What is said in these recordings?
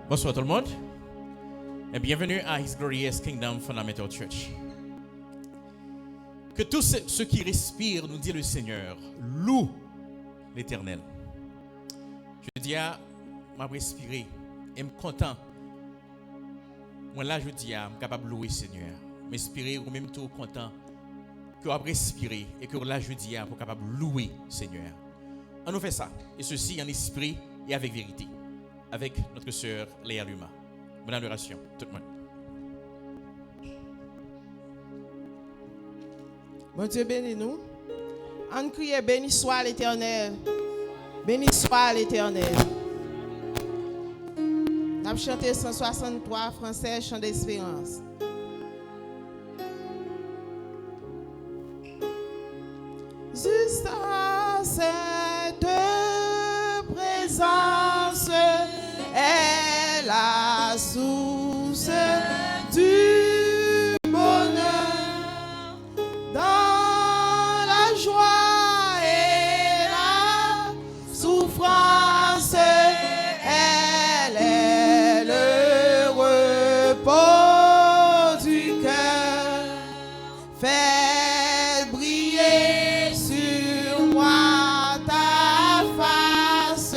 Bonsoir tout le monde et bienvenue à His Glorious Kingdom Fundamental Church. Que tous ceux qui respirent, nous dit le Seigneur, louent l'Éternel. Je dis à m'a respirer et me content. Moi là je dis à capable de louer le Seigneur, m'inspirer ou même tout content que vous respirer et que là je dis à pour capable de louer le Seigneur. On nous fait ça et ceci en esprit et avec vérité. Avec notre sœur Léa Luma. Bonne adoration, tout le monde. Bon Dieu bénis nous. On crie béni soit l'Éternel. Béni soit l'Éternel. On a chanté 163 français, chant d'espérance. Juste à cette présence est la source du bonheur. Dans la joie et la souffrance, elle est le repos du cœur. Fais briller sur moi ta face,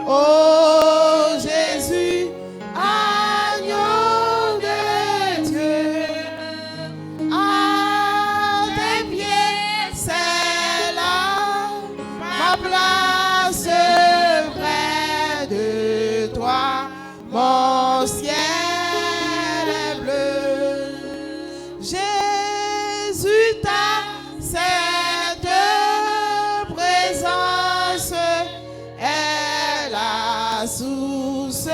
ô Jésus, agneau de Dieu. À tes pieds, c'est là ma place près de toi. Mon ciel est bleu. Jésus, ta cette présence est la source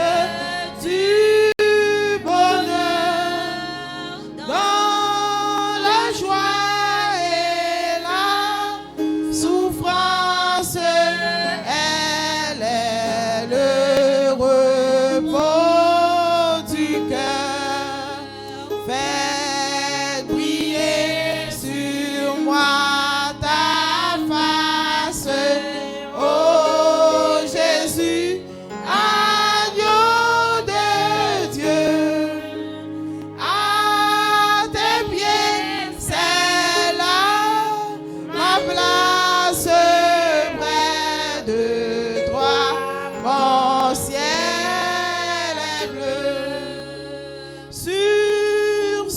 du bonheur. Dans la joie et la souffrance, elle est le repos du cœur. Fais briller sur moi ta face, ô Jésus, agneau de Dieu. À tes pieds, c'est là ma place près de toi. Mon ciel est bleu. Sur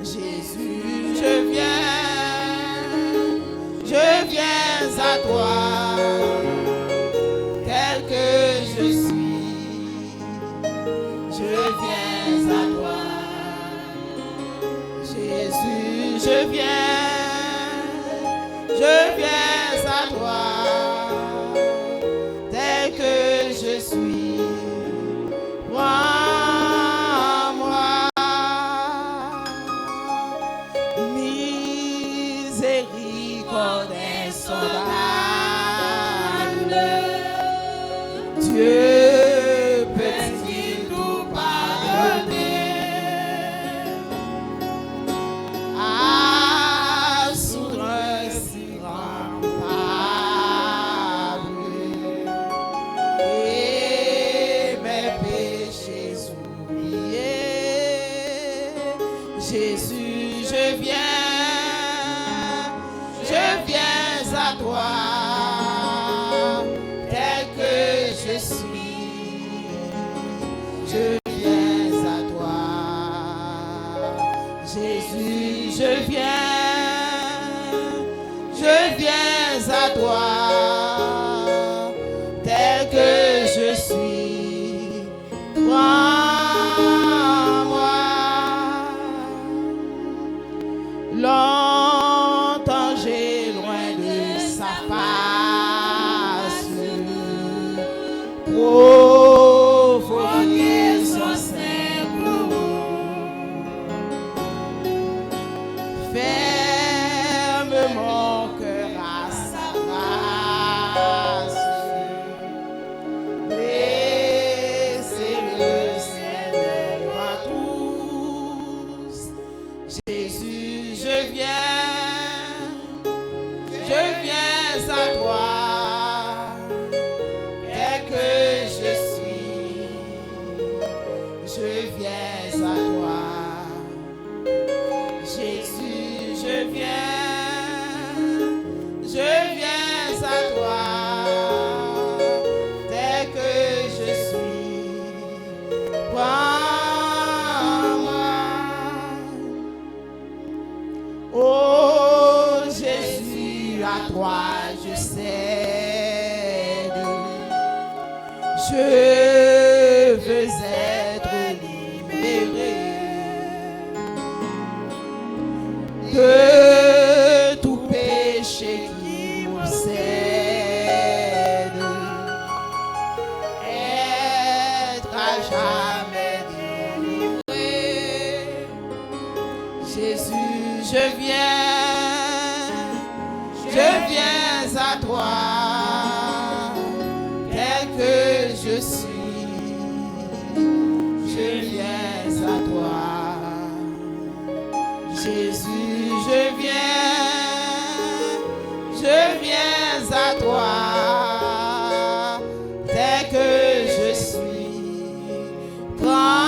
Jésus, je viens à toi, tel que je suis, je viens à toi. Jésus, je viens à toi, tel que je suis. Prends-moi, miséricorde insondable, Dieu peut-il nous pardonner? Ah, souverain si rempable, et mes péchés oubliés. Jésus, je viens à toi, tel que je suis, je viens à toi. Jésus, je viens à toi, tel que je suis. Prends-moi. Longtemps j'ai loin de sa face provoqué son sein ferme mon cœur à sa face, blessé le Seigneur devant tous. Jésus, je viens à toi, tel que je suis, je viens à toi. Jésus, je viens à toi, tel que je suis. Prends-moi. Oh Jésus, à toi je cède. Je veux être libéré de tout péché qui m'obsède. Être à jamais délivré. Jésus, je viens à toi, tel que je suis, je viens à toi. Jésus, je viens à toi, tel que je suis. Prends-moi.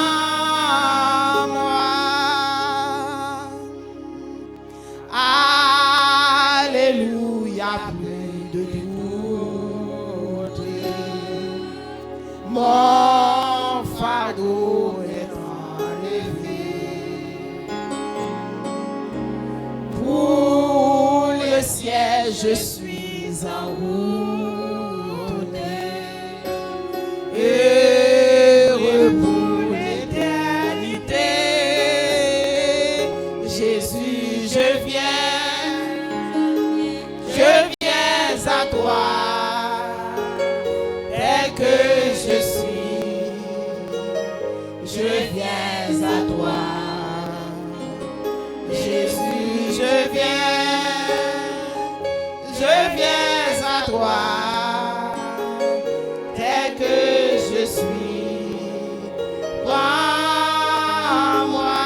Alléluia, plus de doute, mon fardeau est enlevé. Pour le ciel, je suis en route, heureux pour l'éternité. Jésus, je viens à toi, tel que je suis, je viens à toi. Jésus, je viens à toi, tel que je suis. Prends-moi.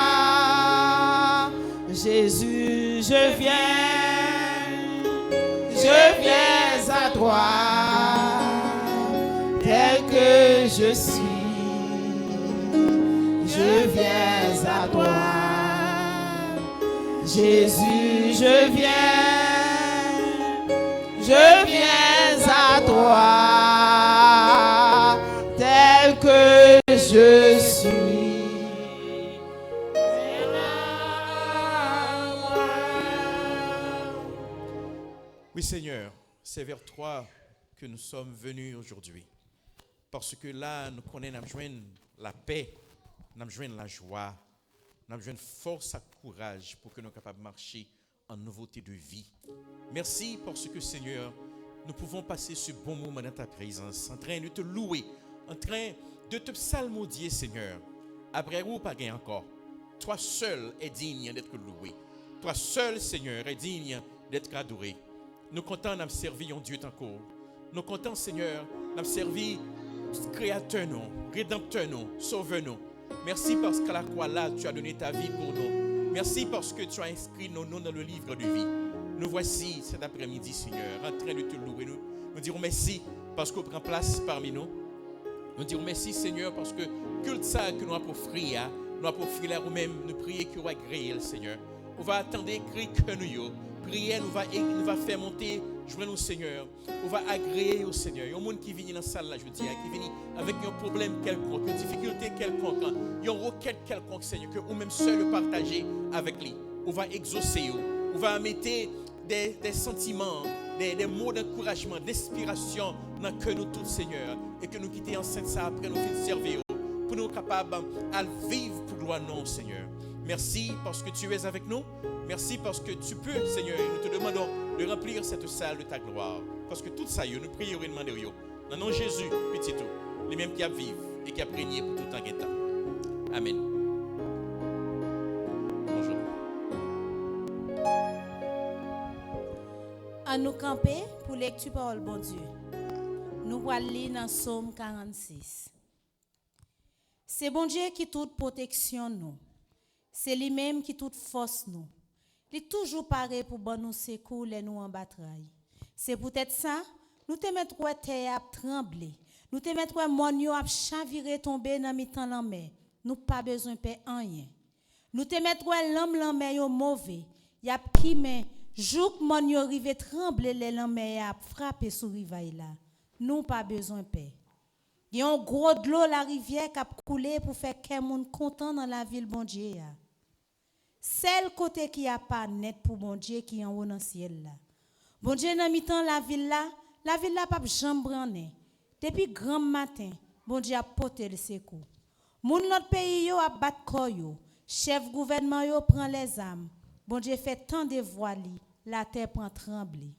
Jésus, je viens à toi, tel que je suis, je viens à toi. Jésus, je viens à toi, tel que je suis. Oui, Seigneur, c'est vers toi que nous sommes venus aujourd'hui. Parce que là, nous connaissons la paix, nous avons la joie, nous avons force et courage pour que nous soyons capables de marcher en nouveauté de vie. Merci parce que, Seigneur, nous pouvons passer ce bon moment dans ta présence, en train de te louer, en train de te psalmodier, Seigneur. Après ou pas encore, toi seul es digne d'être loué. Toi seul, Seigneur, est digne d'être adoré. Nous comptons d'avoir servi un Dieu tant court. Nous comptons, Seigneur, d'avoir servi Créateur, nous, Rédempteur, nous, Sauveur, nous. Merci parce qu'à la croix là, tu as donné ta vie pour nous. Merci parce que tu as inscrit nos noms dans le livre de vie. Nous voici cet après-midi, Seigneur, en train de te louer. Nous dirons merci parce qu'on prend place parmi nous. Nous dirons merci, Seigneur, parce que culte ça que nous avons offert, nous avons offert nous-mêmes, nous prions que nous agréer le Seigneur. On va attendre que nous prier, nous va faire monter, jouer nous, Seigneur. On va agréer au Seigneur. Il y a un monde qui vient dans la salle là, je dis, qui vient avec un problème quelconque, une difficulté quelconque, il y a une requête quelconque, Seigneur, que nous-mêmes seuls partager avec lui. On va exaucer, on va mettre des sentiments, des mots d'encouragement, d'inspiration dans que nous tous, Seigneur, et que nous quittions enceinte ça après nous faire servir pour nous capables à vivre pour gloire non, Seigneur. Merci parce que tu es avec nous. Merci parce que tu peux, Seigneur, et nous te demandons de remplir cette salle de ta gloire. Parce que tout ça, nous prions et nous demandons. Dans le nom de Jésus, petit tout, les mêmes qui a vivent et qui a régné pour tout temps et temps. Amen. Bonjour. À nous camper pour lecture parole bon Dieu. Nous allons lire dans Psaume 46. C'est bon Dieu qui toute protection nous. C'est lui-même qui toute force nous. Il est toujours pareil pour bon nous secours les nous en bataille. C'est peut-être ça, nous te mettre terre à trembler. Nous te mettre monio à chavirer tomber dans mi-temps la mer. Nous pas besoin de paix rien. Nous te mettre l'homme la mer yo mauvais. Y a qui mais jouk monio rive trembler les la mer a frapper sur rivaille là. Nous pas besoin de paix. Il y a un gros de l'eau la rivière qui a coulé pour faire qu'un monde content dans la ville bon Dieu. C'est le côté qui a pas net pour bon Dieu qui est en haut dans le ciel là. Bon Dieu dans mi-temps la ville là pas jamais branné. Depuis grand matin, bon Dieu a porté le secours. Moun notre pays yo a battre corps yo. Chef gouvernement yo prend les armes. Bon Dieu fait tant de voix li, la terre prend trembler.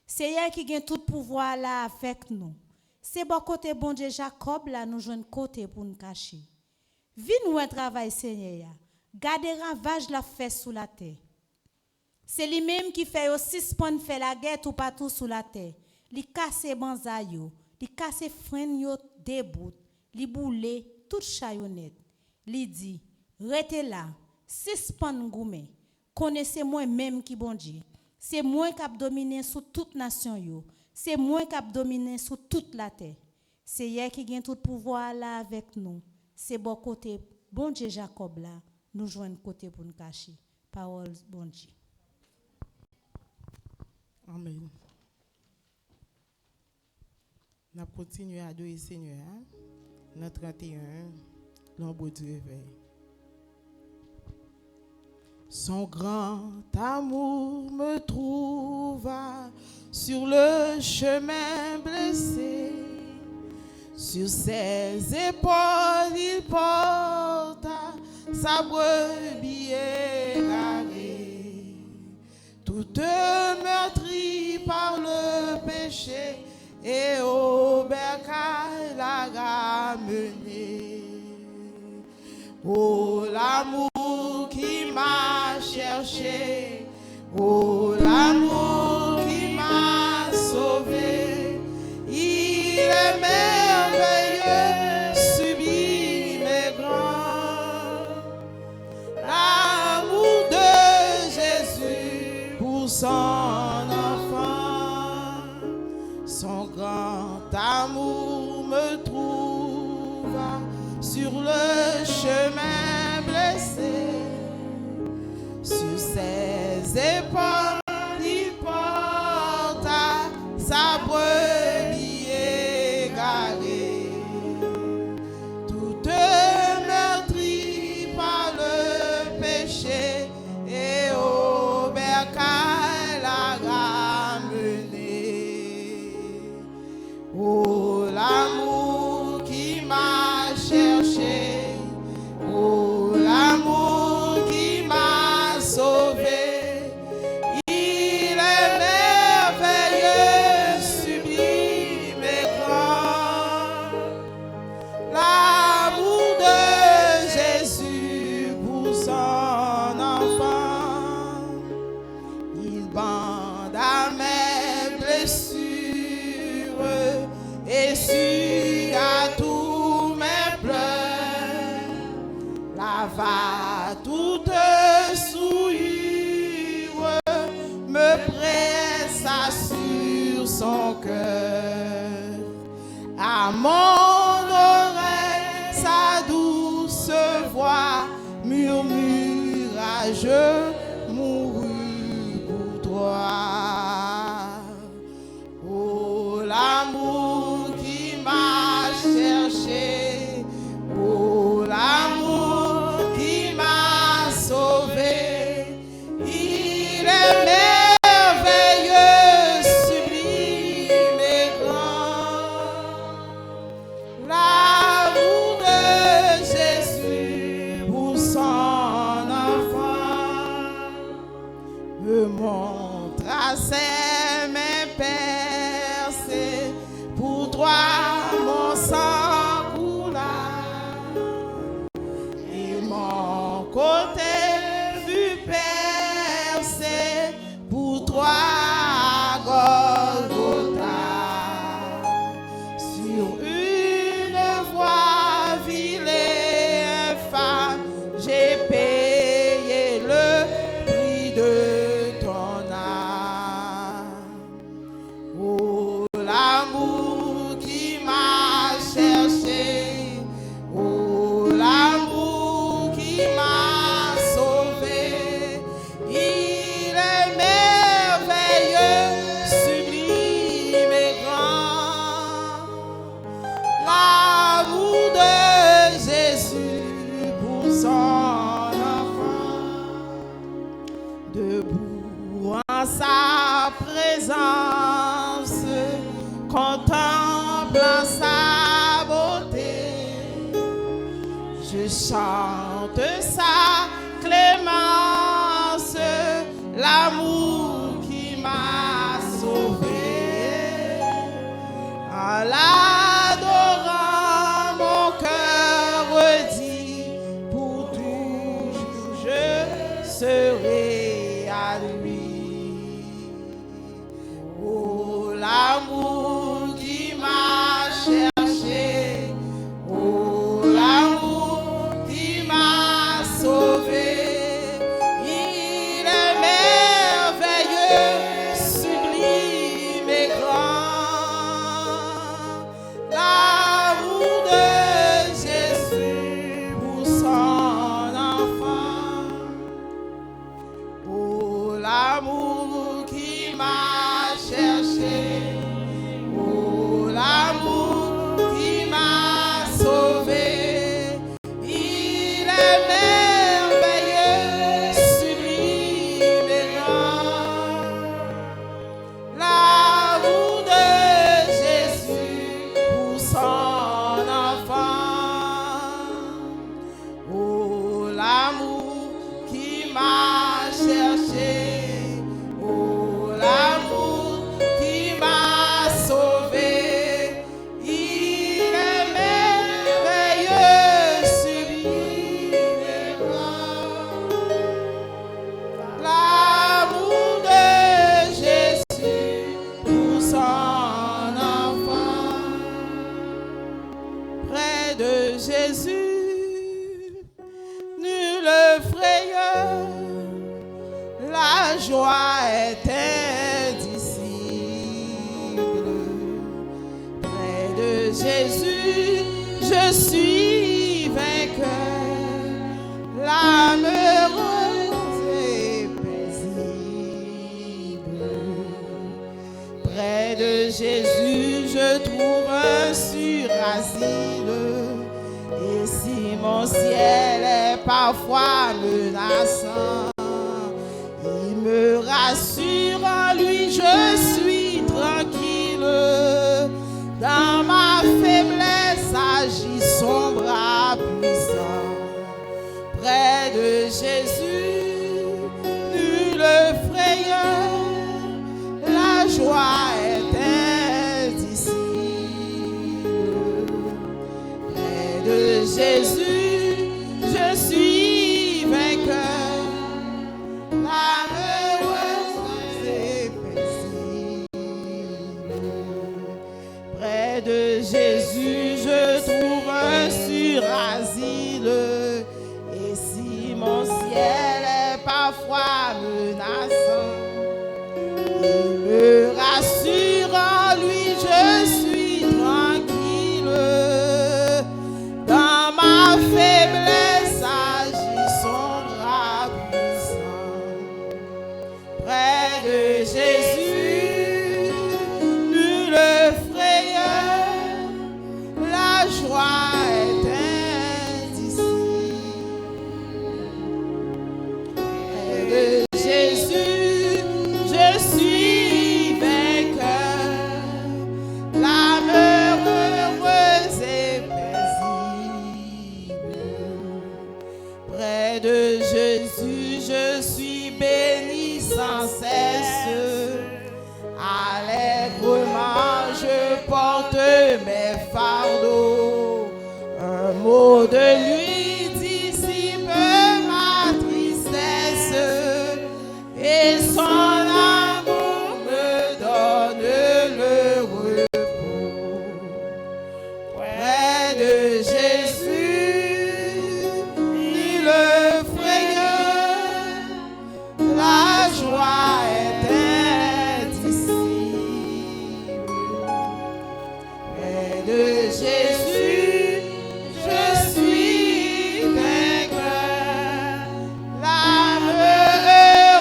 C'est elle qui gagne tout pouvoir là avec nous. C'est bon côté bon Dieu Jacob là nous joindre côté pour nous cacher. Vin nous un travail Seigneur. Gardez ravage la fait sous la terre. C'est lui-même qui fait aussi suspend faire la guerre tout partout sous la terre. Li casse banza yo, li casse frein yo debout, li boule toute chayonnette. Li dit, rete là, suspend goumé. Connaissez-moi même qui bon Dieu. C'est moi qui a dominé sur toute nation yo. C'est moi qui a dominé sur toute la terre. C'est hier qui gagne tout pouvoir là avec nous. C'est bon côté bon Dieu Jacob là. Nous joignons côté pour nous cacher. Parole bon Dieu. Amen. Nous continuons à adorer le Seigneur. Notre 31, l'ombre du réveil. Son grand amour me trouva sur le chemin blessé. Sur ses épaules, il porta sa brebis égarée, toute meurtrie par le péché, et au bercail l'a ramenée. Oh, l'amour qui m'a cherché, oh, l'amour qui m'a sauvé, il est merveilleux, sublime et grand. L'amour de Jésus pour son enfant, son grand amour me trouva sur le chemin blessé, sur ses épaules il porta sa brebis égarée, toute meurtrie par le péché, et au bercail l'a ramenée. son cœur. À mon oreille, sa douce voix murmura, je mourus pour toi. Oh, l'amour qui m'a cherché, oh, l'amour qui m'a sauvé, il est merveilleux, sublime et grand. L'amour de Jésus pour son enfant me montre à ses mains percées. Pour toi, mon sang coula et mon côté fut percé. Pour toi, Golgotha, sur une voie vile et infâme, j'ai payé le prix de ton âme. Oh, l'amour qui m'a cherché, oh, l'amour qui m'a sauvé, il est merveilleux, sublime et grand. L'amour de Jésus pour son enfant, debout en sa présence, contemplant sa beauté, je chante sa clémence, l'amour qui m'a sauvé. En l'adorant, mon cœur dit, pour toujours je serai à lui. Oh, l'amour qui m'a cherché, oh, l'amour qui m'a sauvé, il est merveilleux, sublime et grand. L'amour de Jésus pour son enfant, oh, l'amour qui m'a cherché, oh, l'amour qui m'a sauvé, il est merveilleux, sublime et grand. L'amour de Jésus pour son enfant, oh, l'amour qui m'a cherché, oh, l'amour qui m'a sauvé, il est merveilleux, sublime et grand. L'amour de Jésus pour son enfant, près de Jésus, nulle frayeur, la joie est indicible. Près de Jésus, je suis vainqueur, l'âme heureuse et paisible. Près de Jésus, je trouve un sûr asile. Et si mon ciel est parfois menaçant, il me rassure, en lui je suis tranquille. Dans ma faiblesse agit son bras puissant. Près de Jésus, nulle frayeur, la joie est indicible. Près de Jésus, je suis vainqueur, l'âme heureuse et paisible. Près de Jésus, je trouve un sûr asile. Et si mon ciel est parfois menaçant, il me rassure. béni sans cesse. Allègrement je porte mes fardeaux. Un mot de lui dissipe ma tristesse et son amour me donne le repos. Près de Jésus, ni le frayeur, la joie est indicible. Près de Jésus, je suis vainqueur, l'âme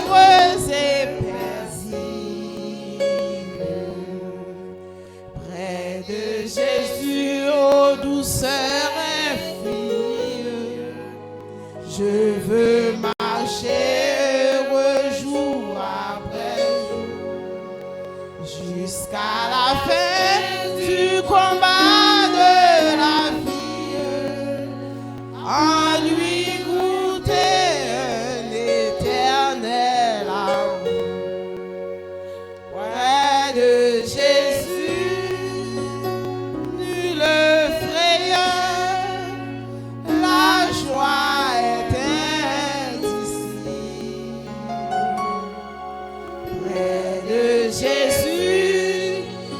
heureuse et paisible. Près de Jésus, ô douceur infinie, je veux marcher heureux jour après jour, jusqu'à la fin du combat de la vie, en lui goûter un éternel amour. Près de Jésus, nul frayeur, la joie est indicible. Près de Jésus,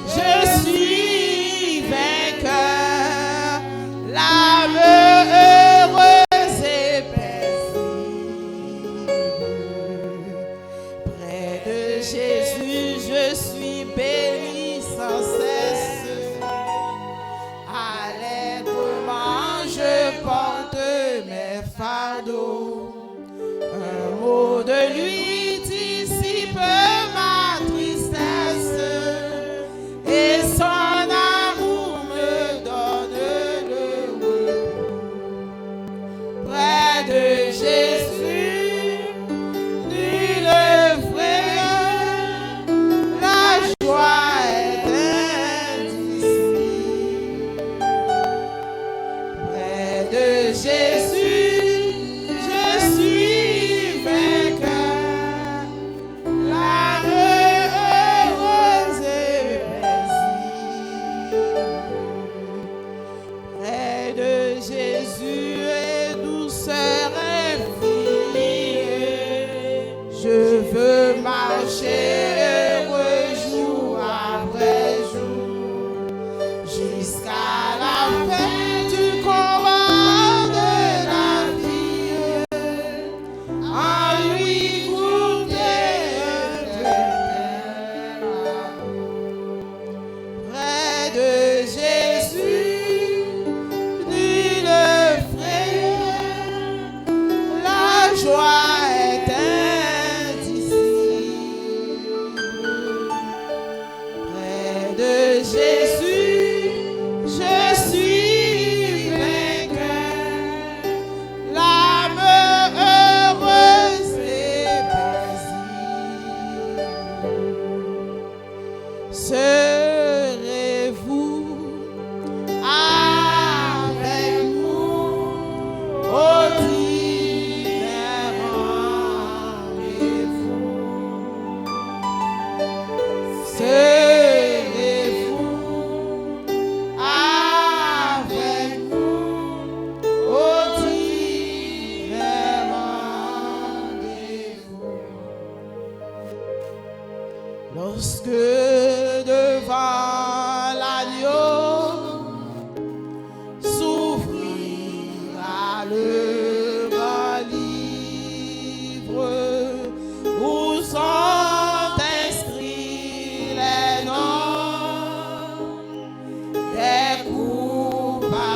je suis vainqueur, l'âme heureuse et paisible. Près de Jésus, je suis béni sans cesse. Allègrement je porte mes fardeaux. Un mot de lui dissipe ma tristesse et son amour me donne le repos. Près de Jésus, nul frayeur, la joie est indicible. Près de Jésus, je suis vainqueur, l'âme heureuse et paisible. Près de Jésus et douceur infinie, je veux marcher heureux jour après jour, jusqu'à la fin du combat de la vie, en lui goûter un éternel amour. Près de Jésus, nul frayeur, la joie est indicible. Près de Jésus, je suis vainqueur, l'âme heureuse et paisible. Serez-vous avec nous au divin rendez-vous? Serez-vous avec nous au divin rendez-vous? Lorsque devant l'agneau s'ouvrira le grand livre où sont inscrits les noms des coupables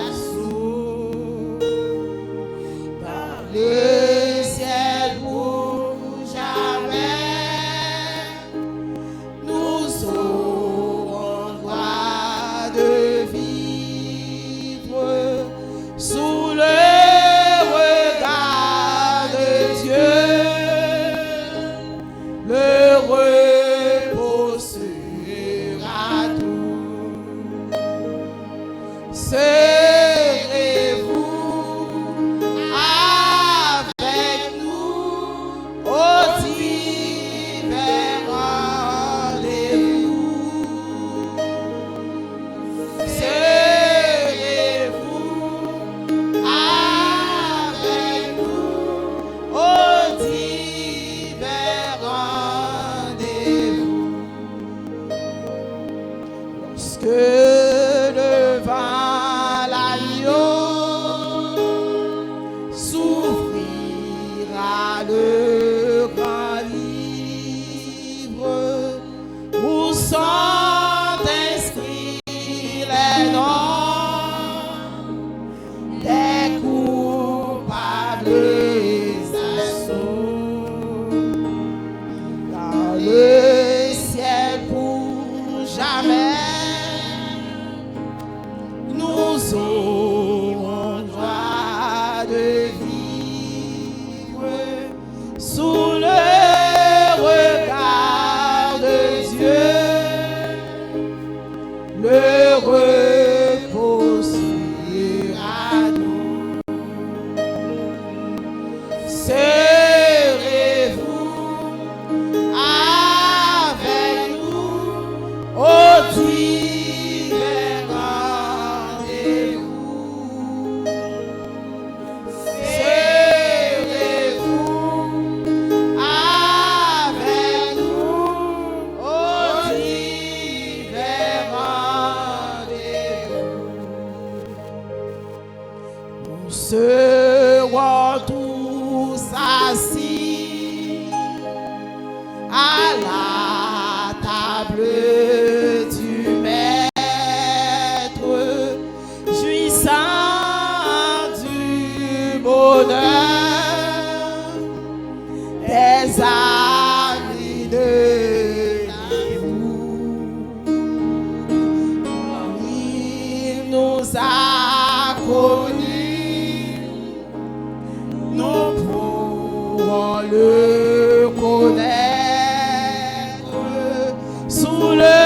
assourds par le ciel pour jamais. Nous divers rendez-vous. Lorsque devant l'agneau s'ouvrira le grand livre où sont inscrits les noms des coupables assauts dans le ciel pour jamais. Nous aurons droit de vivre sous le regard de Dieu, le repos sera nous. Serez-vous avec nous au divers rendez-vous? Serez-vous avec nous au divers rendez-vous? Nous serons tous assis à la table du Maître, jouissant du bonheur des amis de l'amour. Il nous a connus, nous pourrons le connaître sous le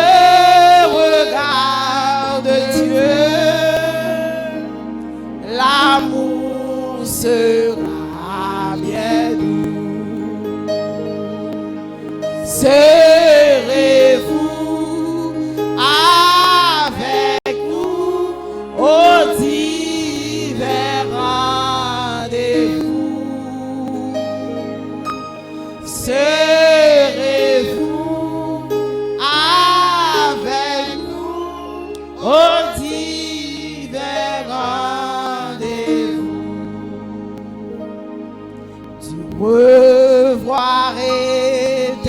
regard de Dieu. L'amour sera bien doux. Serez-vous avec nous au divers rendez-vous? Serez-vous avec nous au divers rendez-vous? Du revoir éternel,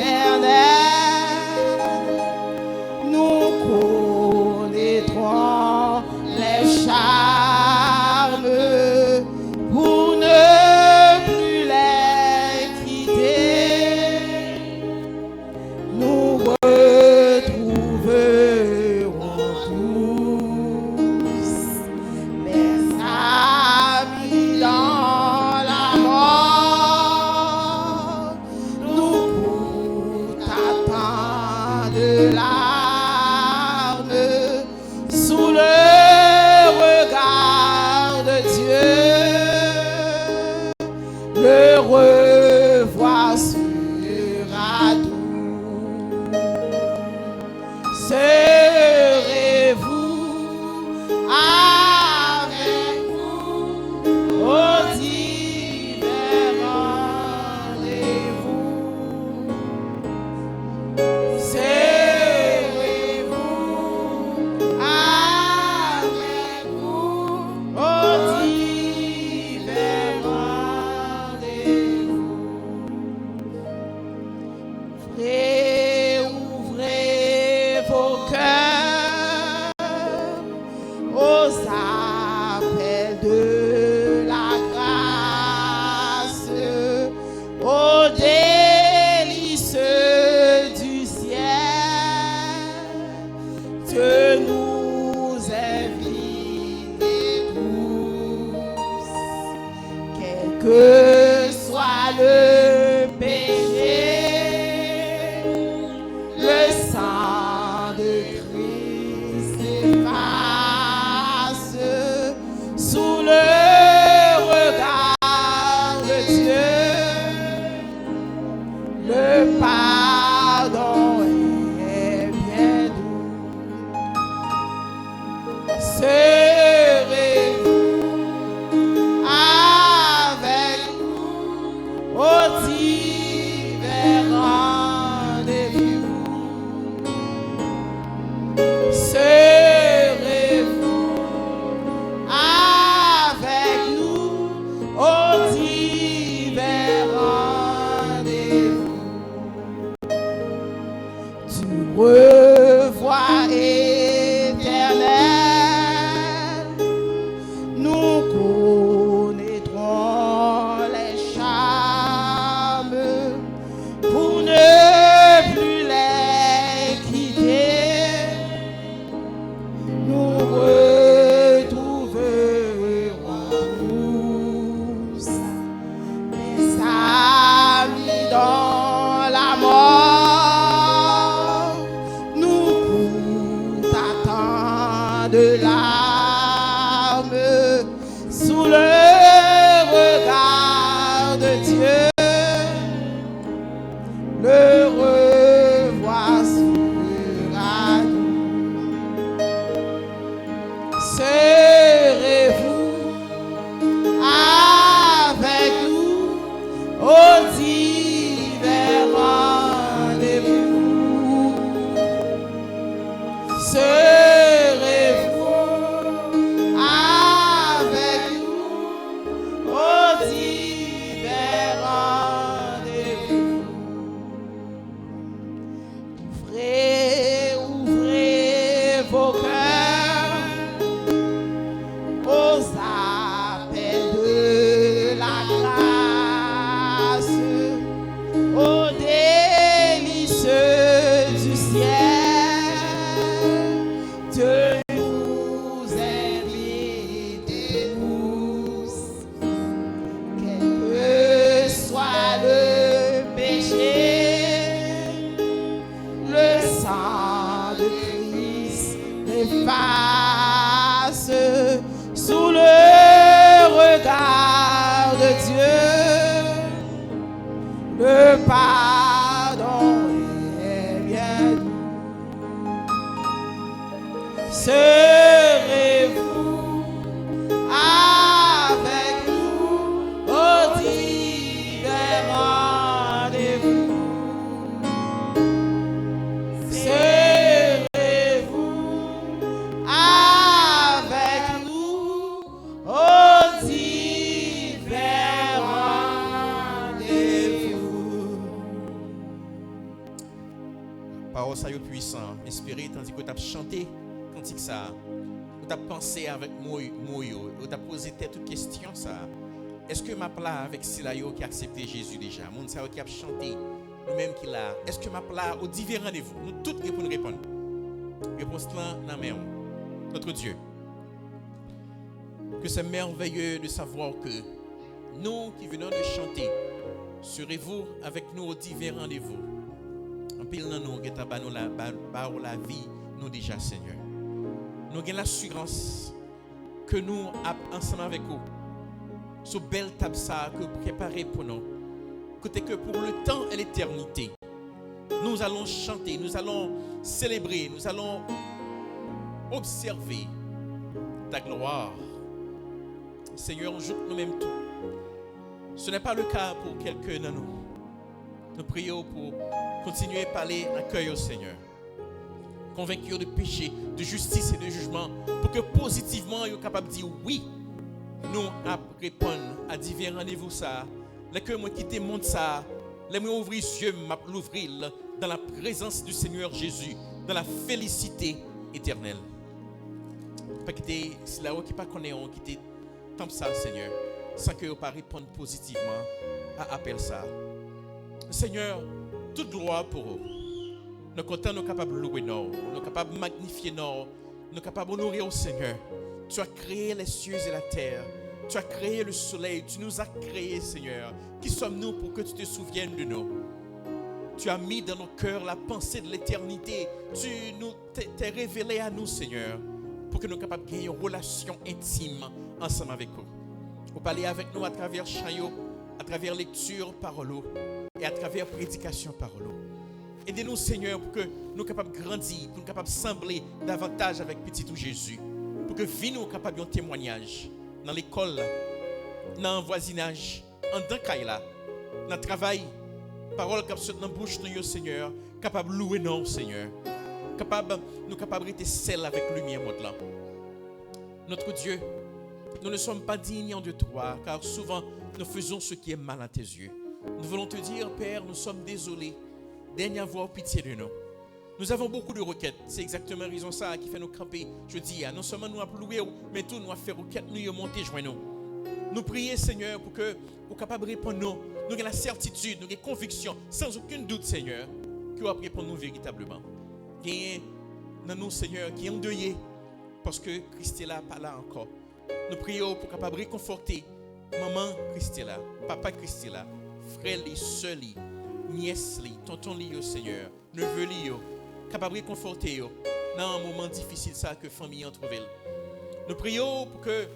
nous connaîtrons les charmes pour ne plus les quitter. Nous retrouverons tous les amis dans la mort. Nous divers rendez-vous. Serez-vous avec nous aux divers rendez-vous? Tu revois éternel, nous connaîtrons les charmes pour ne plus les quitter. Nous retrouverons tous les amis dans la mort. Nous pour t'attendre de larmes sous le regard de Dieu. Le revoir sera nous. Serez-vous avec nous aux divers rendez-vous? Serez-vous avec nous aux divers rendez-vous? Ouvrez vos cœurs aux appels de la grâce, aux délices du ciel. Dieu nous invite tous, quel que soit le péché. Le sang de Christ efface sous le regard de Dieu. Le pardon est bien doux. Serez-vous avec nous aux divers rendez-vous? Serez-vous avec nous aux divers rendez-vous? Parole ça est puissant, inspiré tandis que tu as chanté cantique ça. Tu as pensé avec moi, tu as posé toute question ça. Est-ce que ma plat avec Silayo qui a accepté Jésus déjà, mon ça qui a chanté, nous-mêmes qui l'a. Est-ce que ma plat aux divers rendez-vous? Nous toutes répondre. Réponse là dans même notre Dieu. Que c'est merveilleux de savoir que nous qui venons de chanter, serez-vous avec nous aux divers rendez-vous? En pile dans nous, qui t'a la vie, nous déjà, Seigneur. Nous avons l'assurance que nous, ensemble avec vous, ce bel table ça que vous préparez pour nous, côté que pour le temps et l'éternité, nous allons chanter, nous allons célébrer, nous allons observer ta gloire. Seigneur, on joue nous-mêmes tout. Ce n'est pas le cas pour quelqu'un de nous. Nous prions pour continuer à parler en cœur au Seigneur. Convaincus de péché, de justice et de jugement, pour que positivement, ils soient capables de dire oui. Nous répondons à divers rendez-vous ça. Les que moi quitter monde ça, les moi ouvrir les yeux, l'ouvrir dans la présence du Seigneur Jésus, dans la félicité éternelle. Pas quitter c'est là où qui pas connaît on quitter tant ça Seigneur, sans que vous pas répondre positivement à appel ça. Seigneur, toute gloire pour vous. Nous comptons nous capables de louer nous, nous capables de magnifier nous capables d'honorer au Seigneur. Tu as créé les cieux et la terre. Tu as créé le soleil. Tu nous as créés, Seigneur. Qui sommes-nous pour que tu te souviennes de nous? Tu as mis dans nos cœurs la pensée de l'éternité. Tu t'es révélé à nous, Seigneur, pour que nous soyons capables de gagner une relation intime ensemble avec vous. Vous parlez avec nous à travers chant, à travers lecture, parole, et à travers prédication, parole. Aidez-nous, Seigneur, pour que nous soyons capables de grandir, pour que nous soyons capables de sembler davantage avec petit tout Jésus. Pour que vie nous capable de témoignage dans l'école, dans le voisinage, en Dankaïla, dans le travail, parole qui sortent dans la bouche de Seigneur, capable de louer non, Seigneur. Nous capables d'être celle avec lumière monde là. Notre Dieu, nous ne sommes pas dignes de toi, car souvent nous faisons ce qui est mal à tes yeux. Nous voulons te dire, Père, nous sommes désolés. Daigne avoir pitié de nous. Nous avons beaucoup de requêtes. C'est exactement la raison ça qui fait nous camper. Je dis, non seulement nous avons loué, mais tout nous avons fait requête, nous avons monté, joindre nous. Nous prions, Seigneur, pour que vous capable de répondre nous. Nous avons la certitude, nous avons la conviction, sans aucun doute, Seigneur, que vous allez répondre nous véritablement. Gagnez dans nous, Seigneur, qui est endeuillé, parce que Christella n'est pas là encore. Nous prions pour capable de réconforter maman Christella, papa Christella, frère li, soeur li, nièce li, tonton li, Seigneur, neveu li, capable de réconforter dans un moment difficile ça que famille en trouve. Nous prions pour que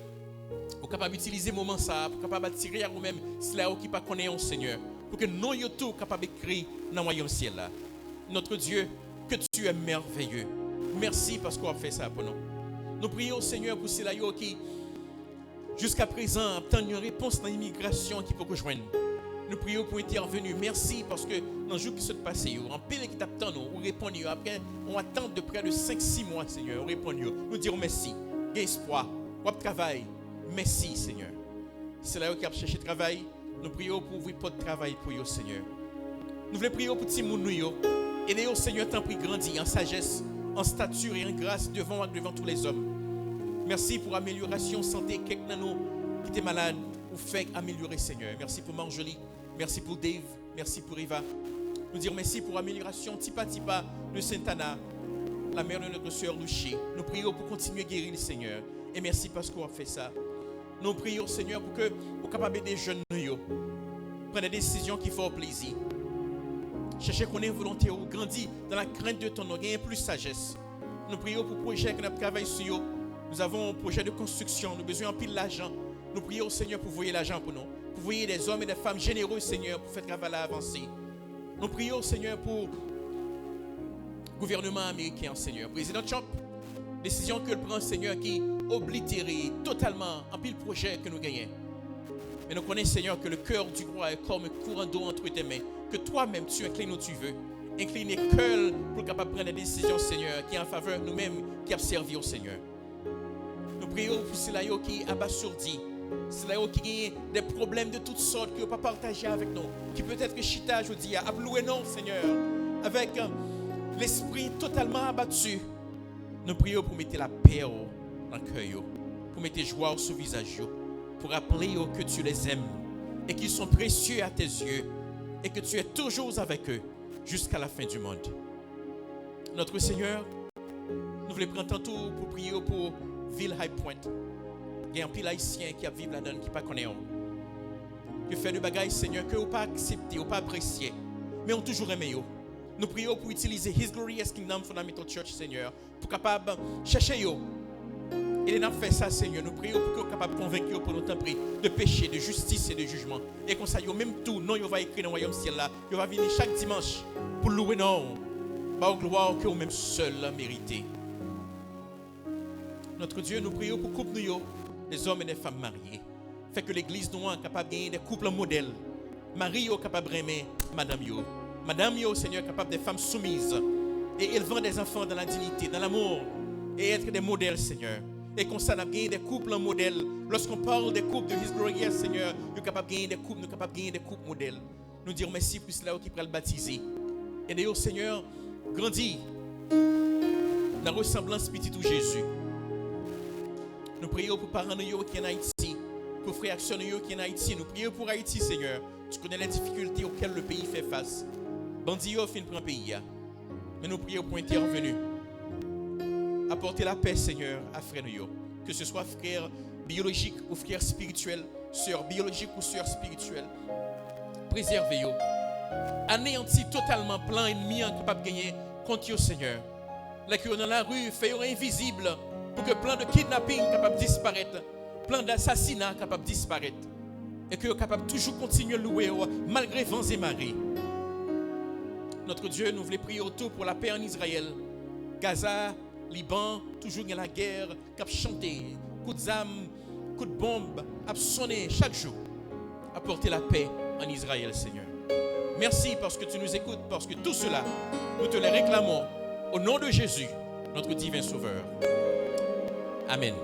vous capable d'utiliser moment ça, pour capable attirer à vous-même cela qui pas connaît Seigneur, pour que nous yo tout capable d'écrire dans le royaume ciel là. Notre Dieu, que tu es merveilleux. Merci parce qu'on a fait ça pour nous. Nous prions Seigneur pour cela qui jusqu'à présent obtiennent une réponse dans l'immigration qui peut rejoindre. Nous prions pour intervenir. Merci parce que dans le jour qui se passe, en pile qui t'attend, nous répondons. Après, on attend de près de 5-6 mois, Seigneur. On répond. Nous disons merci. Espoir. On travail. Merci, Seigneur. C'est là qui a cherché travail. Nous prions pour ouvrir pas de travail pour vous, Seigneur. Nous voulons prier pour petit monde nous. Aidez-vous, Seigneur, tant pis grandir en sagesse, en stature et en grâce devant tous les hommes. Merci pour l'amélioration santé quelqu'un de nous qui était malade ou fait améliorer, Seigneur. Merci pour Marjorie. Merci pour Dave. Merci pour Eva. Nous disons merci pour l'amélioration Tipa de Saint-Anna, la mère de notre sœur Lucie. Nous prions pour continuer à guérir, Seigneur. Et merci parce qu'on a fait ça. Nous prions, Seigneur, pour que vous capables des jeunes nous prendre des décisions qui font plaisir. Cherchez qu'on ait volonté ou grandir dans la crainte de ton nom, gagner plus sagesse. Nous prions pour le projet que nous travaillons sur eux. Nous avons un projet de construction, nous avons besoin de pile d'argent. Nous prions, Seigneur, pour voyer l'argent pour nous. Pour voyer des hommes et des femmes généreux, Seigneur, pour faire travailler avancer. Nous prions, Seigneur, pour le gouvernement américain, Seigneur. Président Trump, décision que le prend, Seigneur, qui oblitère totalement un pile projet que nous gagnons. Mais nous connaissons, Seigneur, que le cœur du roi est comme un courant d'eau entre tes mains. Que toi-même, tu inclines où tu veux. Incline les cœurs pour capable prendre des décisions, Seigneur, qui est en faveur de nous-mêmes, qui a servi au Seigneur. Nous prions pour ceux qui sont abasourdis, ceux qui ont des problèmes de toutes sortes, qui ne peuvent pas partager avec nous, qui peut-être que Chita, je dis, a loué non, Seigneur, avec l'esprit totalement abattu. Nous prions pour mettre la paix dans le cœur, pour mettre joie sur le visage, pour rappeler que tu les aimes et qu'ils sont précieux à tes yeux et que tu es toujours avec eux jusqu'à la fin du monde. Notre Seigneur, nous voulons prendre tantôt pour prier pour Ville High Point. Il y a un pile haïtien qui a vécu là-dedans, qui ne connaît pas. Que fait de bagailles, Seigneur, que vous pas accepté, vous pas apprécié, mais on toujours aimé. Nous prions pour utiliser His Glorious Kingdom Fundamental Church, Seigneur, pour capable chercher yo. Et nous avons fait ça, Seigneur. Nous prions pour que vous capable de convaincre pour notre prix de péché, de justice et de jugement. Et comme ça, même tout, non, il va écrire dans le royaume ciel là. Il va venir chaque dimanche pour louer non. Par gloire que vous-même seul méritez. Notre Dieu, nous prions pour couple nous, les hommes et les femmes mariés. Fait que l'église nous est capable de gagner des couples modèles. Marie est capable d'aimer madame yo. Madame yo, Seigneur, capable des femmes soumises et élevant des enfants dans la dignité, dans l'amour et être des modèles, Seigneur. Et qu'on s'en a gagné des couples modèles. Lorsqu'on parle des couples de His Glorious, Seigneur, nous sommes capables de gagner des couples, nous sommes capables de gagner des couples modèles. Nous disons merci pour cela qui pourra le baptiser. Et d'ailleurs, Seigneur, grandis dans la ressemblance petit de Jésus. Nous prions pour parents qui sont en Haïti, pour frères qui sont en Haïti. Nous prions pour Haïti, Seigneur. Tu connais les difficultés auxquelles le pays fait face. Bandits fin prend pays. Mais nous prions pour intervenir. Apporter la paix, Seigneur, à frères nous. Que ce soit frères biologiques ou frères spirituels, sœurs biologiques ou sœurs spirituelles. Préservez-vous. Anéantis totalement plan ennemi incapable de gagner contre vous, Seigneur. Les qui sont dans la rue, faites-vous invisible pour que plan de kidnapping capable de disparaître, plan d'assassinat capable de disparaître. Et que vous capable toujours continuer à louer malgré vents et marées. Notre Dieu, nous voulons prier autour pour la paix en Israël. Gaza, Liban, toujours dans la guerre, cap chanter, coups d'armes, coups de bombes, a sonner chaque jour. Apporter la paix en Israël, Seigneur. Merci parce que tu nous écoutes, parce que tout cela, nous te les réclamons au nom de Jésus, notre divin Sauveur. Amen.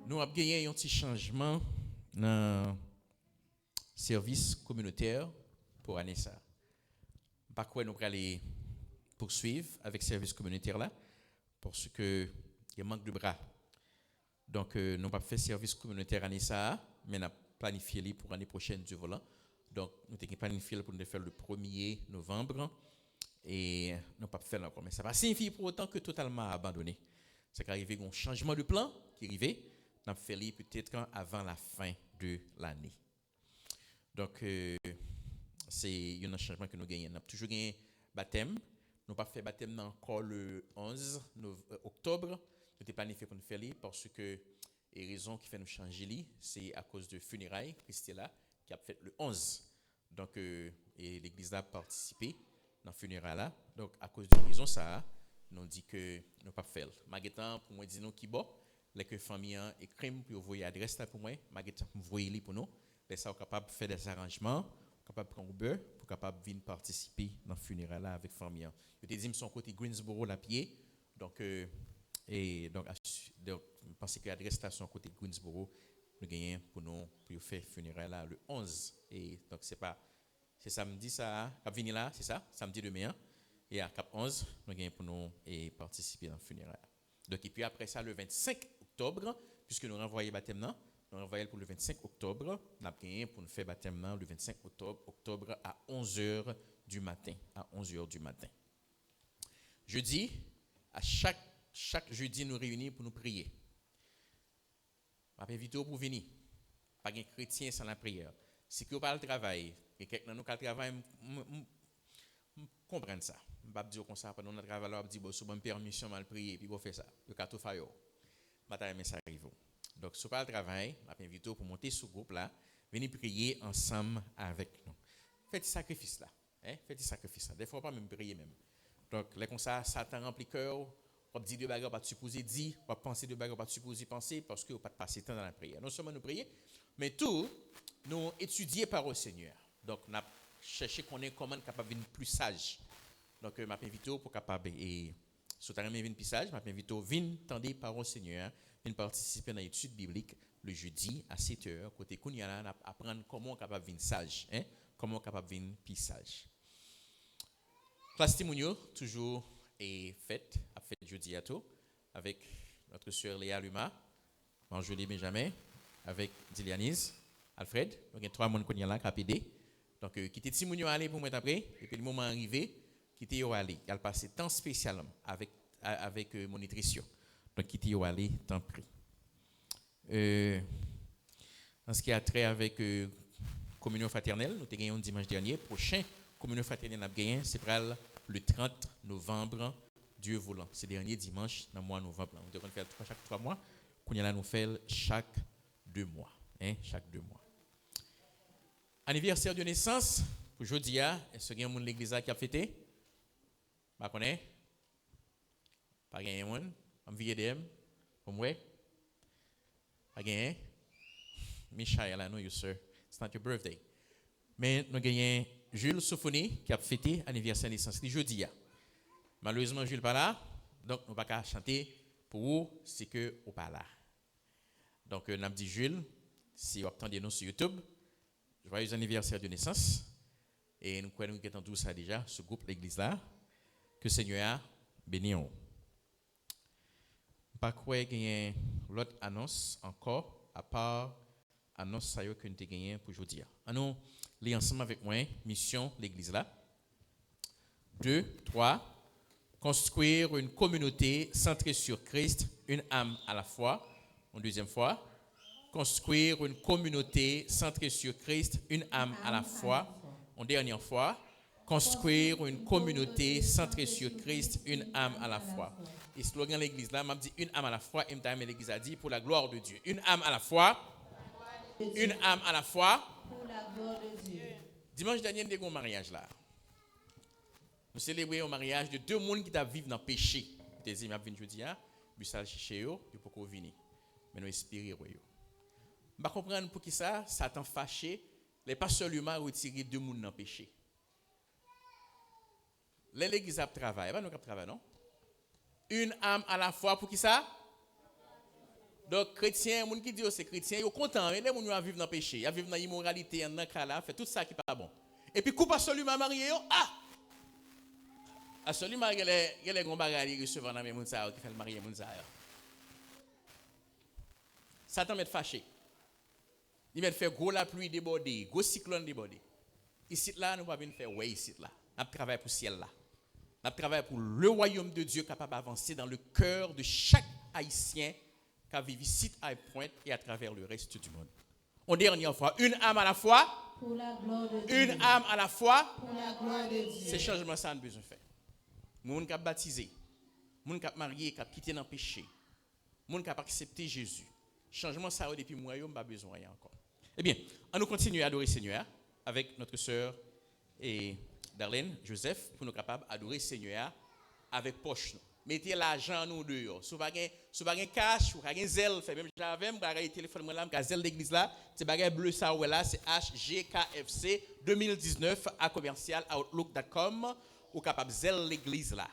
Nous avons gagné un petit changement dans le service communautaire pour Anessa. Par quoi nous allons aller poursuivre avec le service communautaire là, parce qu'il y a manque de bras. Donc, nous n'avons pas fait service communautaire Anessa, mais nous avons planifié pour l'année prochaine du volant. Donc, nous avons planifié pour nous faire le 1er novembre et nous n'avons pas fait encore. Mais ça ne va pas signifier pour autant que totalement abandonné. C'est qu'arrivé un changement de plan qui est arrivé. Nous avons fait peut-être avant la fin de l'année. Donc, c'est un changement que nous gagnons. Nous avons toujours gagné baptême. Nous n'avons pas fait baptême encore le 11 octobre. Nous avons planifié pour nous faire parce que les raisons qui fait nous changer, c'est à cause de funérailles, Christella, qui a fait le 11. Donc, et l'église a participé dans le funérailles là. Donc, à cause de raison ça, nous dit que nous ne pas faire. Maguetan, pour moi, dis nous qui bon. Les que famille écrit pour envoyer adresse là pour moi, Maguetan envoyer pour nous. Les ça capable de faire des arrangements, capable de prendre Uber pour capable venir participer dans le funérailles là avec famille. Je te dis son côté Greensboro la pied. Donc je pense que l'adresse là son côté Greensboro nous gagnons pour faire funérailles là le 11 et donc c'est samedi ça va venir là, c'est ça, samedi demain et à Cap 11 nous gagnons pour nous et participer dans le funérailles. Donc et puis après ça le 25 octobre puisque nous renvoyons baptême là, nous renvoyons pour le 25 octobre, nous avons gagné pour nous faire baptême là le 25 octobre à 11h du matin, Jeudi, à chaque jeudi nous réunissons pour nous prier. Je vais inviter pour venir. Pas de chrétien sans la prière. Si vous parlez de travail, et quelqu'un nous qui travaille, comprendre ça. Je ne vais pas dire comme ça, pendant notre travail, je vais dire, si vous avez permission, je vais prier, puis vous faites ça. Vous avez tout fait. Je vais ça arrive. Donc, si vous parlez de travail, je vais inviter pour monter ce groupe là, venir prier ensemble avec nous. Faites ce sacrifice là. Faites ce sacrifice là. Des fois, pas même prier même. Donc, là, comme ça, Satan remplit le cœur. On dit deux bagages, pas supposer dire, on penser deux bagages, pas supposer penser, parce que on pas passer temps dans la prière. Non seulement nous prier, mais tout nous étudier par au Seigneur. Donc, on a cherché qu'on est comment capable de plus sage. Donc, je m'invite pour capable et si tu as venir plus sage, je m'invite à venir tendre par au Seigneur, venir participer dans l'étude biblique le jeudi à 7h côté Kounyala, apprendre comment capable de venir sage, comment capable de venir plus sage. Classe Timonio toujours et fête jeudi à tout avec notre sœur Léa Luma, Marjolie Benjamin, avec Dilianise, Alfred. Donc il y a 3 personnes qui sont là qui ont aidé. Donc quitter Timounio aller pour moi après et puis le moment arrivé, quitter yo aller. Il a passé temps spécial avec mon nutrition. Donc quitter yo aller temps pris. En ce qui a trait avec communion fraternelle, nous avons gagné un dimanche dernier. Prochain communion fraternelle nous avons gagné, c'est le 30 novembre. Dieu voulant, c'est le dernier dimanche dans le mois de novembre. On devrait faire chaque 3 mois. Qu'on y a nous fait chaque 2 mois. Chaque 2 mois. Anniversaire de naissance, pour aujourd'hui, est-ce qu'il y a un monde de l'église qui a fêté? Pas connaît? Pas gagné un monde? Envoyez DM? Pour moi? Pas gagné? Michael, I know you, sir. It's not your birthday. Mais nous gagnons Jules Sofoni qui a fêté anniversaire de naissance jeudi. Malheureusement, Jules n'est pas là, donc nous ne pouvons pas chanter pour vous, c'est que vous pas là. Donc, nous avons dit Jules, si vous attendez nous sur YouTube, joyeux anniversaire de naissance. Et nous croyons que nous avons tout ça déjà, ce groupe, l'église là, que le Seigneur a béni. Pas quoi gagner l'autre annonce encore, à part annonce que nous avons gagné pour aujourd'hui. Nous lisons ensemble avec moi, mission, l'église là. 2, 3. Construire une communauté centrée sur Christ, une âme à la fois. Une deuxième fois. Construire une communauté centrée sur Christ, une âme à la fois. Une dernière fois. Construire une communauté centrée sur Christ, une âme à la fois. Et slogan de l'église là, m'a dit une âme à la fois, et l'église a dit pour la gloire de Dieu. Une âme à la fois. Une âme à la fois. Pour la gloire de Dieu. Dimanche dernier, nous avons un mariage là. Nous célébrons le mariage de 2 personnes qui vivent dans le péché. Des amis viennent jeudi, puis ça chez eux, puis pour venir. mais nous espérons. Je ne comprends pas pour qui ça, Satan fâché, les pasteurs humains retiré deux personnes dans le péché. L'église a travaillé, pas nous travaillons, non? Une âme à la fois pour qui ça? Donc, chrétiens, les gens qui disent que c'est chrétien, ils sont contents, les gens qui vivent dans le péché, ils vivent dans l'immoralité, dans le cas fait tout ça qui n'est pas bon. Et puis, coupe absolument marié, absolument, il y a les grands bagages qui reçoivent dans les gens qui font le mariage. Satan met fâché. Il met faire gros la pluie déborder, gros cyclone déborder. Ici là, nous ne pouvons pas faire ouais ici là. Nous travaillons pour le ciel là. Nous travaillons pour le royaume de Dieu capable d'avancer dans le cœur de chaque Haïtien qui vit ici à Pointe et à travers le reste du monde. On dernière fois, une âme à la fois. Pour la gloire de Dieu. Une âme à la fois. Pour la gloire de Dieu. C'est changement ça nous besoin de faire. Moun qui a baptisé, moun qui a marié, qui a quitté dans le péché, moun qui a accepté Jésus. Changement ça depuis moi, on pas besoin rien encore. Eh bien, on nous continue à adorer le Seigneur avec notre sœur et Darlene Joseph pour nous capables d'adorer le Seigneur avec poche. Mettez l'argent nous dehors. Si vous avez cash, ou avez zèle, fait même j'avais un téléphone moi là, un zèle d'église là, c'est bagage bleu ça ouais là, c'est HGKFC 2019 à commercial@outlook.com ou capable zèle l'église là.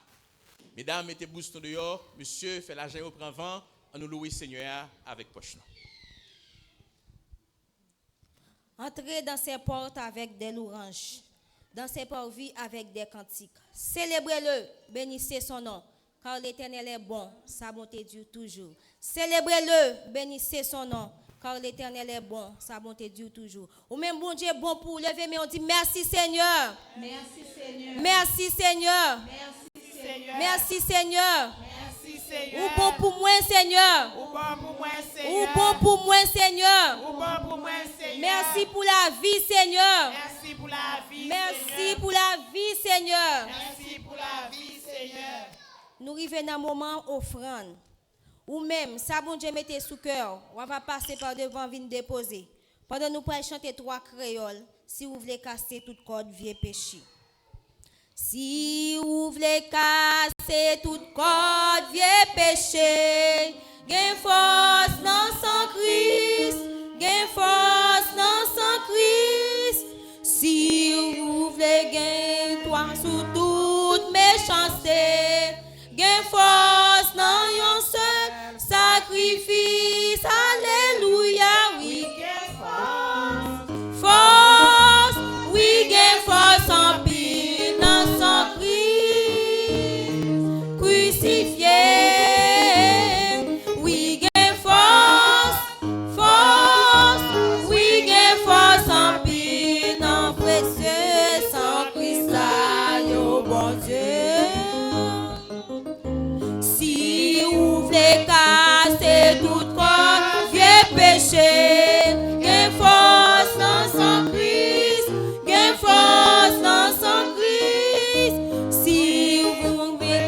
Mesdames, mettez boost dehors, monsieur fait l'argent au prend vent, on nous louer Seigneur avec poche. Entrez dans ses portes avec des louanges, dans ses parvis avec des cantiques. Célébrez-le, bénissez son nom, car l'Éternel est bon, sa bonté dure toujours. Célébrez-le, bénissez son nom, car l'Éternel est bon, sa bonté dure toujours. Ou même bon Dieu bon pour lever, mais on dit merci Seigneur. Merci Seigneur. Merci Seigneur. Merci Seigneur. Merci Seigneur. Merci Seigneur. Ou bon pour moi Seigneur. Ou bon pour moi Seigneur. Ou bon pour moi Seigneur. Ou bon pour moi Seigneur. Merci pour la vie Seigneur. Merci pour la vie. Merci Seigneur. pour la vie Seigneur. Merci pour la vie Seigneur. Nous arrivons dans un moment offrande. Ou même, ça bon Dieu mettez sous cœur, on va passer par devant, venir déposer. Pendant nous pourrons chanter trois créoles, si vous voulez casser toute corde vieux péché. Si vous voulez casser toute corde vieux péché, gain force dans son Christ, gain force dans son Christ. Si vous voulez gain toi sous toute méchanceté, gain force dans yon seul sacrifice, alléluia, oui, gain force, force, oui, gain force en pile dans son Christ, crucifié, oui, gain force, force, oui, gain force en pile dans précieux sang Christ, là, yo bon Dieu. Si vous voulez casser toute corde, vieux péché, gain force dans son Christ, gain force dans son Christ. Si vous voulez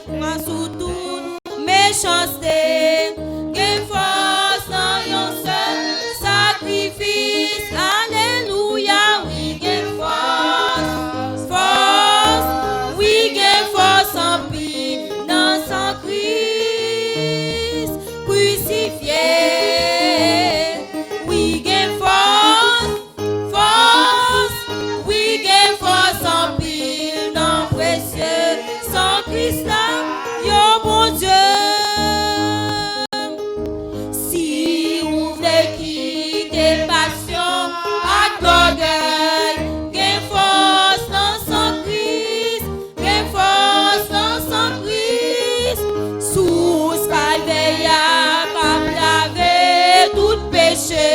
croire sous toute méchanceté, gain force dans yon seul sacrifice, alléluia, oui, gain force, force, oui, gain force en pile dans son Christ, crucifié, oui, gain force, force, oui, gain force en pile dans précieux son Christ là, yo bon Dieu. Si vous voulez quitter passion à l'orgueil, gain force dans son Christ, gain force dans son Christ, sous calvaire comme laver tout péché,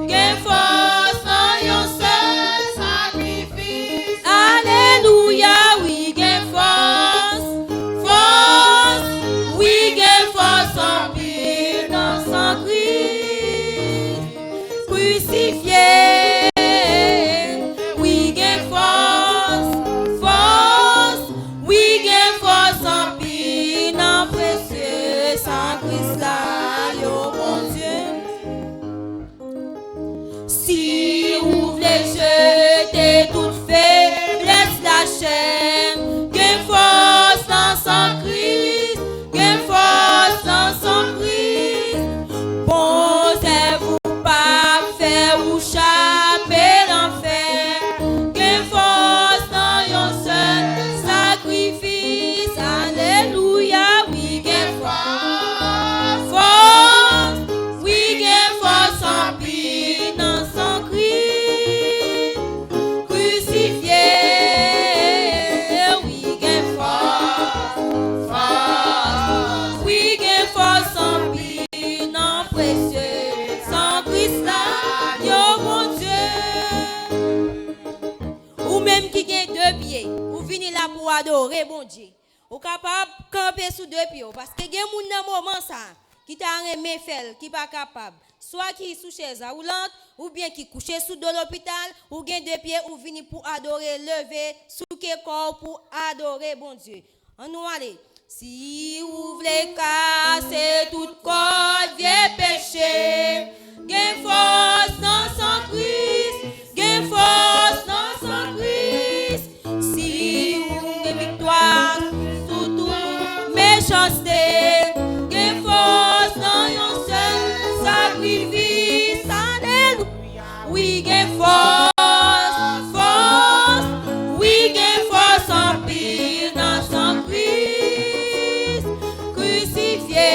gain force dans yon seul sacrifice, alléluia, oui, gain force, force, oui, gain force en pile dans son Christ, crucifié, oui, gain force, force, oui, gain force en pile dans précieux sang Christ là, yo bon Dieu. Si vous voulez jeter toute faiblesse la chaîne, gain force dans son Christ, gain force dans son Christ. là pour adorer bon Dieu. Ou capable camper sous deux pieds parce que gen moun nan moment ça qui t'a aimé faire qui pas capable soit qui sous chaise roulante ou bien qui couché sous de l'hôpital ou gen deux pieds ou vini pour adorer lever sous que corps pour adorer bon Dieu. On nous aller. Si vous voulez casser toute corde vieux péché, gen force dans son Christ, gen force dans son Christ. Si vous voulez victoire sous toute méchanceté, gen force dans un seul sacrifice. Alléluia. Oui, gen force, force. Oui, gen force en pile dans son Christ crucifié.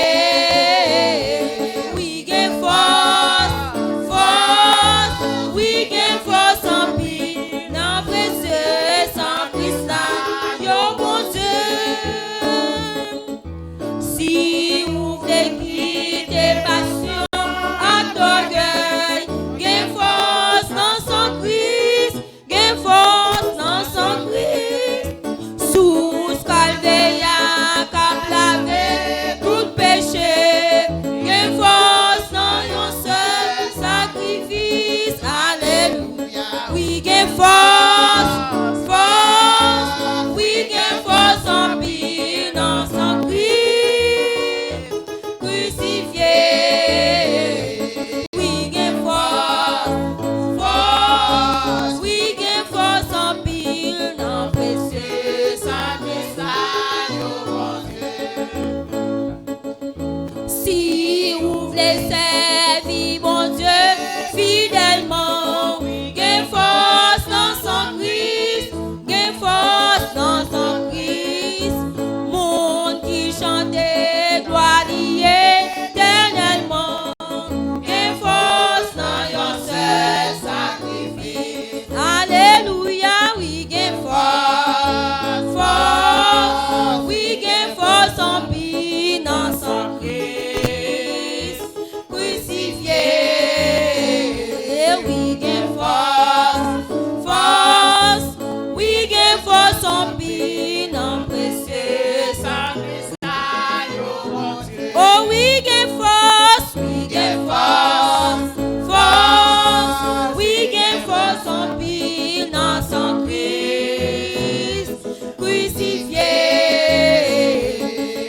Oui, gen force, force. Oui, gen force en pile dans précieux sans Christ là. Yo bon Dieu. Si vous voulez quitter passion, acte d'orgueil, gen force dans son Christ, gen force dans son Christ. Sous calvaire, cap lavé, tout péché, gen force dans un seul sacrifice. Alléluia. Oui, gen force, force. Oui, gen force en pile dans son Christ crucifié. Oui, gen force, force. Oui, gen force en pile dans précieux sacrifice. Si vous voulez servir bon Dieu fidèlement, gen force dans son Christ, gen force dans son Christ. Monde qui chante gloire éternellement, gen force dans un seul sacrifice. Alléluia, oui, gen force, force. Oui, gen force en pile dans son Christ crucifié. Oui, gen force, force. Oui, gen force en pile dans précieux sacrifice. Oh oui, gen force, force. Oui, gen force en pile dans son Christ crucifié.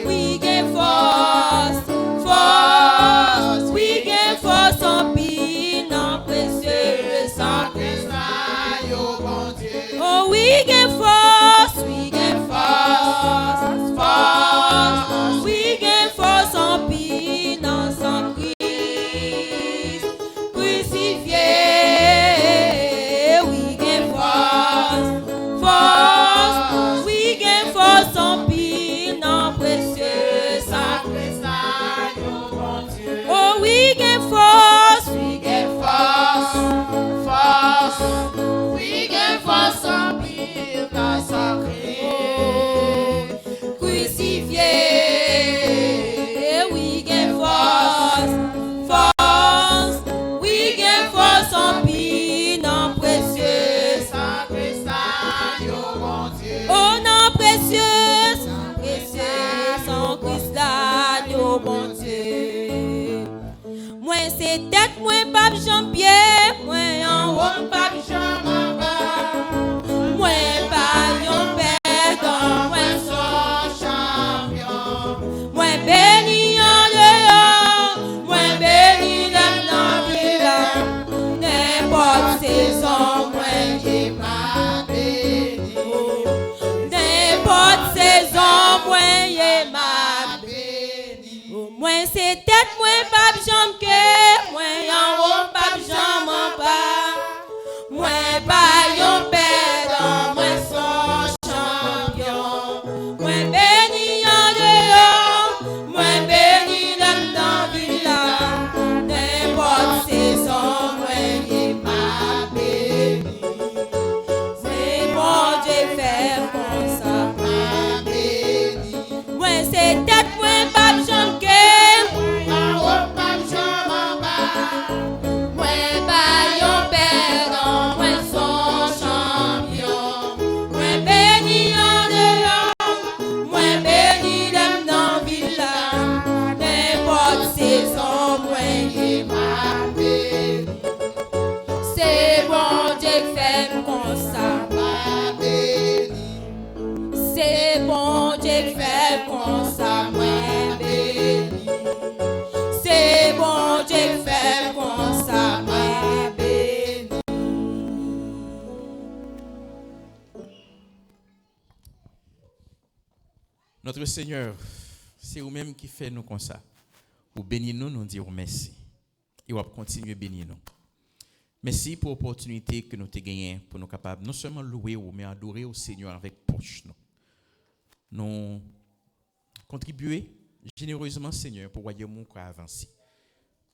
Oui, gen force, force. Oui, gen force en pile dans précieux sacrifice. Oh oui, gen force, force. Oui, gen force en pile dans son Christ crucifié. Oui, gen force, force. Oui, gen force en pile dans précieux sacrifice. Oh oui, gen force, force. Oui, gen force en pile dans son Christ crucifié. Oui, gen force, force. Oui, gen force en pile dans précieux sacrifice. Oh non, précieux, sans Christ l'agneau bon Dieu. Moi c'est tête, moi pape Jean-Pierre, moi en haut pape Jean-Baba. Moi pas yon perdant, moi son champion. Moi béni en dehors, moi béni dans la ville. N'importe saison, moi j'ai ma béni. N'importe saison, moi j'ai ma béni. Moi c'est tête, moi pape Jean-Pierre, moi en haut pape Jean-Baba. Moi Notre Seigneur, c'est vous-même qui fait nous comme ça. Vous bénissez nous, nous disons merci. Et vous continuer à bénir nous. Merci pour l'opportunité que nous avons gagnée pour nous capables non seulement louer, mais adorer au Seigneur avec poche. Nous contribuer généreusement, Seigneur, pour voir mon corps avancer.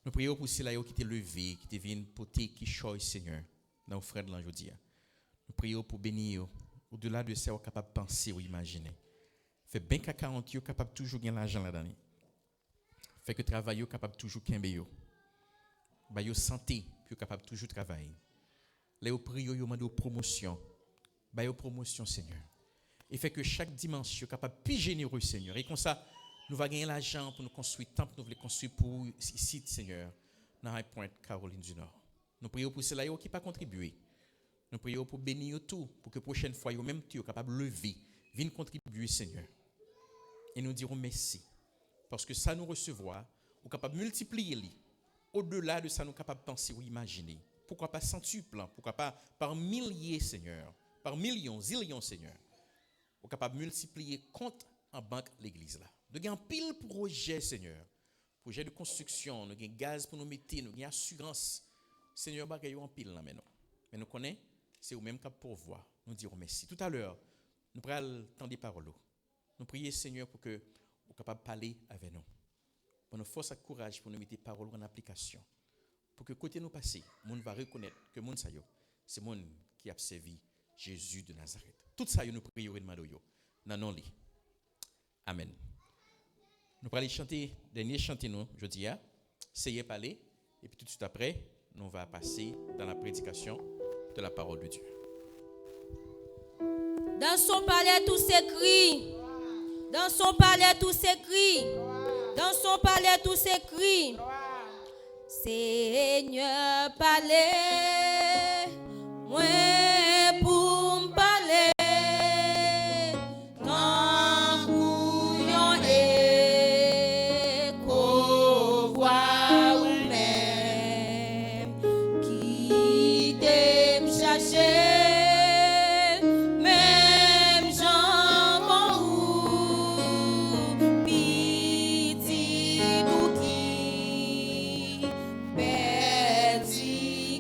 Nous prions pour ceux qui étaient levés, qui viennent porter, qui choisissent, Seigneur, dans l'offrande de l'aujourd'hui. Nous prions pour bénir, au-delà de ça, capable de penser ou imaginer. Fait bien qu'à 40 ans, capable toujours gagner l'argent là-dedans. Fait que travail capable toujours gagner yo. Ba yo santé, puis capable toujours travailler. Là yo prions yo demande promotion. Ba yo promotion Seigneur. Et fait que chaque dimanche, capable plus généreux Seigneur. Et comme ça, nous va gagner l'argent pour nous construire temple, nous voulons construire pour ici Seigneur, dans High Point, Caroline du Nord. Nous prions pour cela qui pas contribuer. Nous prions pour bénir tout, pour que prochaine fois yo même tu capable lever, vienne contribuer Seigneur. Et nous dirons merci. Parce que ça nous recevoir, ou capable multiplier li. Au-delà de ça, nous capable penser ou imaginer. Pourquoi pas centuple, pourquoi pas par milliers, Seigneur, par millions, zillions, Seigneur. Ou capable multiplier compte en banque l'église là. Nous avons pile projet, Seigneur. Projet de construction, nous avons gaz pour nous mettre, nous avons assurance. Seigneur, bagay en pile là maintenant. Mais nous connaissons, c'est au même cap pour voir. Nous dirons merci. Tout à l'heure, nous prenons le temps des paroles. Nous prions, Seigneur, pour que vous capable de parler avec nous. Pour nous force et courage pour nous mettre les paroles en application. Pour que côté nous passer, le monde va reconnaître que monde ça c'est le monde qui a servi Jésus de Nazareth. Tout ça, nous prions et demandons dans nos lits. Amen. Nous allons chanter, dernier chanter nous, je dis, essayez de parler, et puis tout de suite après, nous allons passer dans la prédication de la parole de Dieu. Dans son palais tout s'écrit. Dans son palais tout s'écrit. Dans son palais tout s'écrit. Seigneur palais, moi pour me parler. Tant bouillon écho voix ou même qui t'aime chercher. Petit bouquet, petit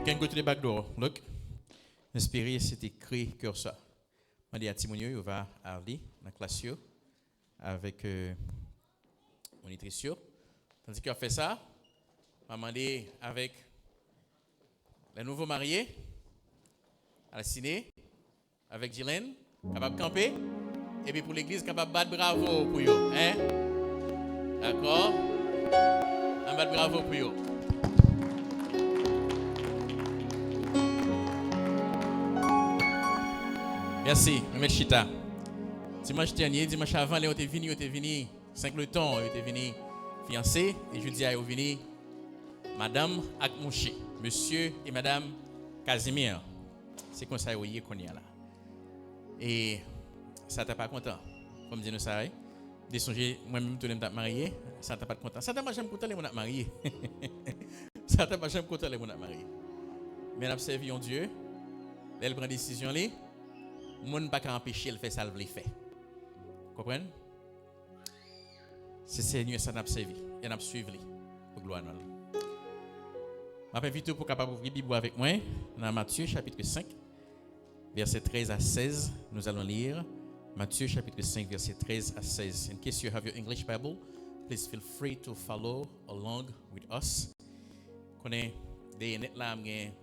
You can go to the back door. Look. Inspiré, c'est écrit cœur ça. Je dis à Timonio, il va à Arlie, dans la classe, avec monitrice. Tandis qu'il a fait ça, je m'a demandé avec les nouveaux mariés, à la ciné, avec Gilles, capable de camper, et puis pour l'église, capable de battre bravo pour eux. Hein? D'accord? Un battre bravo pour eux. Merci, M. Chita. Dimanche dernier, dimanche avant, on était venu 5 le temps, on était venu fiancé, et jeudi, on est venu Madame Akmouché, Monsieur et Madame Casimir. C'est comme ça qu'on y a là. Et ça t'a pas content, comme dit nous ça. Des songes, moi-même, tout le monde marié, ça t'a pas content. Ça t'a pas jamais content les gens mariés. Ça t'a pas jamais content les gens mariés. Mais on a servi en Dieu, elle prend décision là. Moun pas qu'à empêcher elle fait ça le fait. Comprenez? C'est Seigneur ça n'a servi et n'a suivi pour gloire à lui. Je m'invite pour capable ouvrir Bible avec moi dans Matthieu chapitre 5 verset 13 à 16. Nous allons lire Matthieu chapitre 5 verset 13 à 16. In case you have your English Bible, please feel free to follow along with us. Connais des net là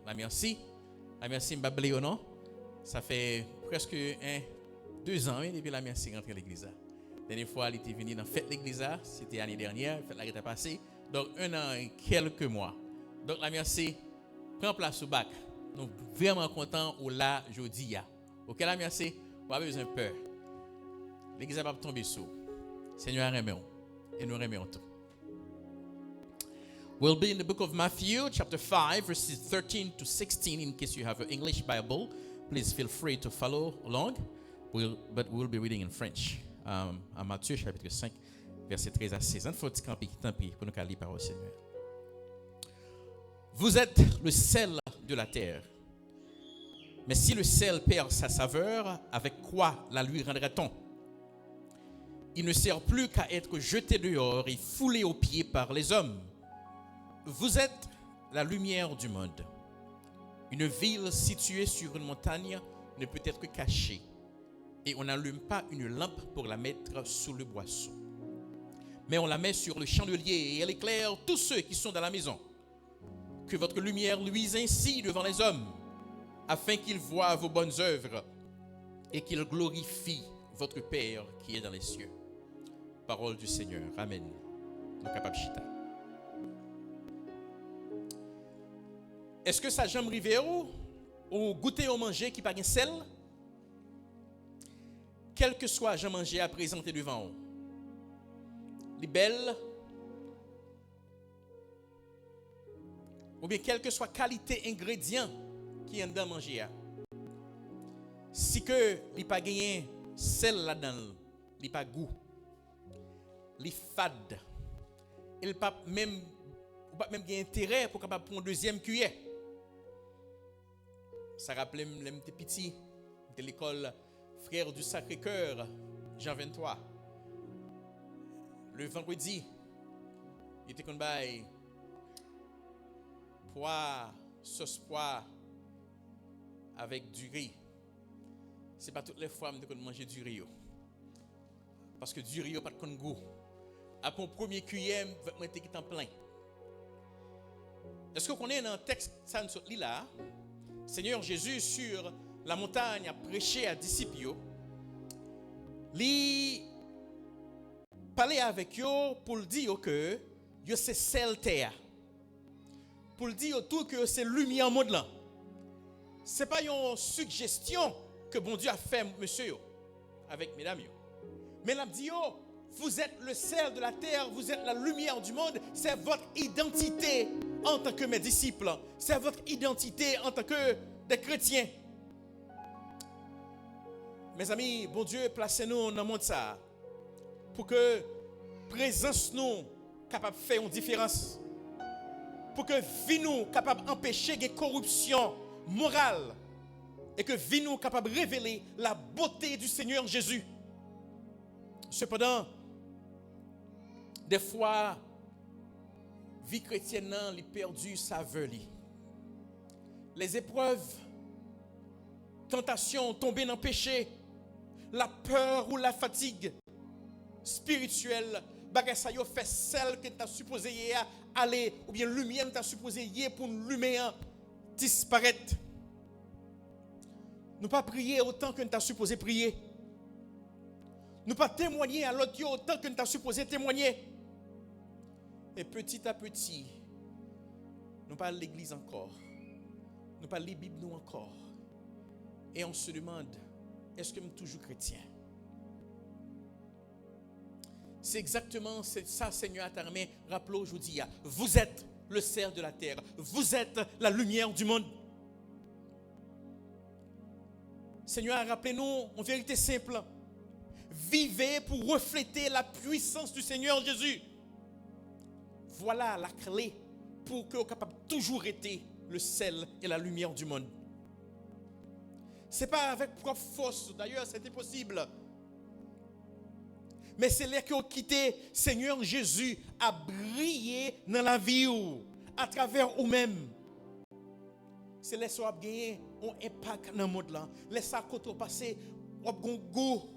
la merci m'babler ou non? Ça fait presque 2 ans depuis la merci rentrée à l'église. La dernière fois, elle était venue dans la fête de l'église, c'était l'année dernière, la fête là était passée. Donc 1 an et quelques mois. Donc la merci prend place au bac. Nous sommes vraiment contents où là aujourd'hui. OK la merci, pas besoin de peur. L'église va tomber sous. Seigneur remercie et nous remercions tout. We'll be in the book of Matthew chapter 5 verses 13 to 16 in case you have your English Bible. Please feel free to follow along, but we'll be reading in French. À Matthieu chapitre 5, verset 13 à 16. Il faut camper, tant pis, pour nous lire la parole du Seigneur. Vous êtes le sel de la terre. Mais si le sel perd sa saveur, avec quoi la lui rendrait-on? Il ne sert plus qu'à être jeté dehors et foulé aux pieds par les hommes. Vous êtes la lumière du monde. Une ville située sur une montagne ne peut être cachée, et on n'allume pas une lampe pour la mettre sous le boisseau. Mais on la met sur le chandelier et elle éclaire tous ceux qui sont dans la maison. Que votre lumière luise ainsi devant les hommes, afin qu'ils voient vos bonnes œuvres et qu'ils glorifient votre Père qui est dans les cieux. Parole du Seigneur. Amen. Nous capables chita. Est-ce que ça jambe rivé ou goûter au manger qui pas de sel? Quel que soit je manger à présenter devant vous. Les belles ou bien quelle que soit qualité ingrédient qui est dans manger. Si que il pas gagné sel là-dedans, il pas goût. Il fade. Il pas même gagner intérêt pour capable prendre deuxième cuillère. Ça rappelle les petits de l'école Frères du Sacré-Cœur, Jean 23. Le vendredi, il était comme bail pois, sauce pois avec du riz. C'est pas toutes les fois que je mange du riz. Parce que du riz n'a pas de goût. Après mon premier cuillère, je vais me en plein. Est-ce que vous connaissez dans le texte ça nous lit là? Seigneur Jésus sur la montagne a prêché à disciples. Il parlait avec eux pour dire que c'est sel terre. Pour dire tout que c'est lumière monde là. C'est pas une suggestion que bon Dieu a fait monsieur avec mesdames. Mais il a dit vous êtes le sel de la terre, vous êtes la lumière du monde, c'est votre identité en tant que mes disciples, c'est votre identité en tant que des chrétiens. Mes amis, bon Dieu, placez-nous dans le monde ça pour que présence nous capable de faire une différence. Pour que vie nous capable d'empêcher des corruptions morales et que vie nous capable de révéler la beauté du Seigneur Jésus. Cependant, des fois, vie chrétienne a perdu sa saveur. les épreuves, tentations, tomber dans le péché, la peur ou la fatigue spirituelle, bagay sa yo fait celle que tu as supposé aller, ou bien lumière que tu as supposé pour lumière disparaître. Nous pas prier autant que tu as supposé prier. Nous pas témoigner à l'autre autant que tu as supposé témoigner. Et petit à petit, nous pas l'église encore. Nous pas les Bibles nous encore. Et on se demande, est-ce que je suis toujours chrétien? C'est exactement ça, Seigneur, t'a remis. Rappelez aujourd'hui, vous êtes le sel de la terre. Vous êtes la lumière du monde. Seigneur, rappelez-nous en vérité simple. Vivez pour refléter la puissance du Seigneur Jésus. Voilà la clé pour que vous soyez capable de toujours être le sel et la lumière du monde. Ce n'est pas avec propre force, d'ailleurs c'est impossible. Mais c'est là que vous quittez Seigneur Jésus à briller dans la vie à travers vous-même. C'est là que vous avez gagné un impact dans le monde là. Laissez quand vous passez, vous avez un goût.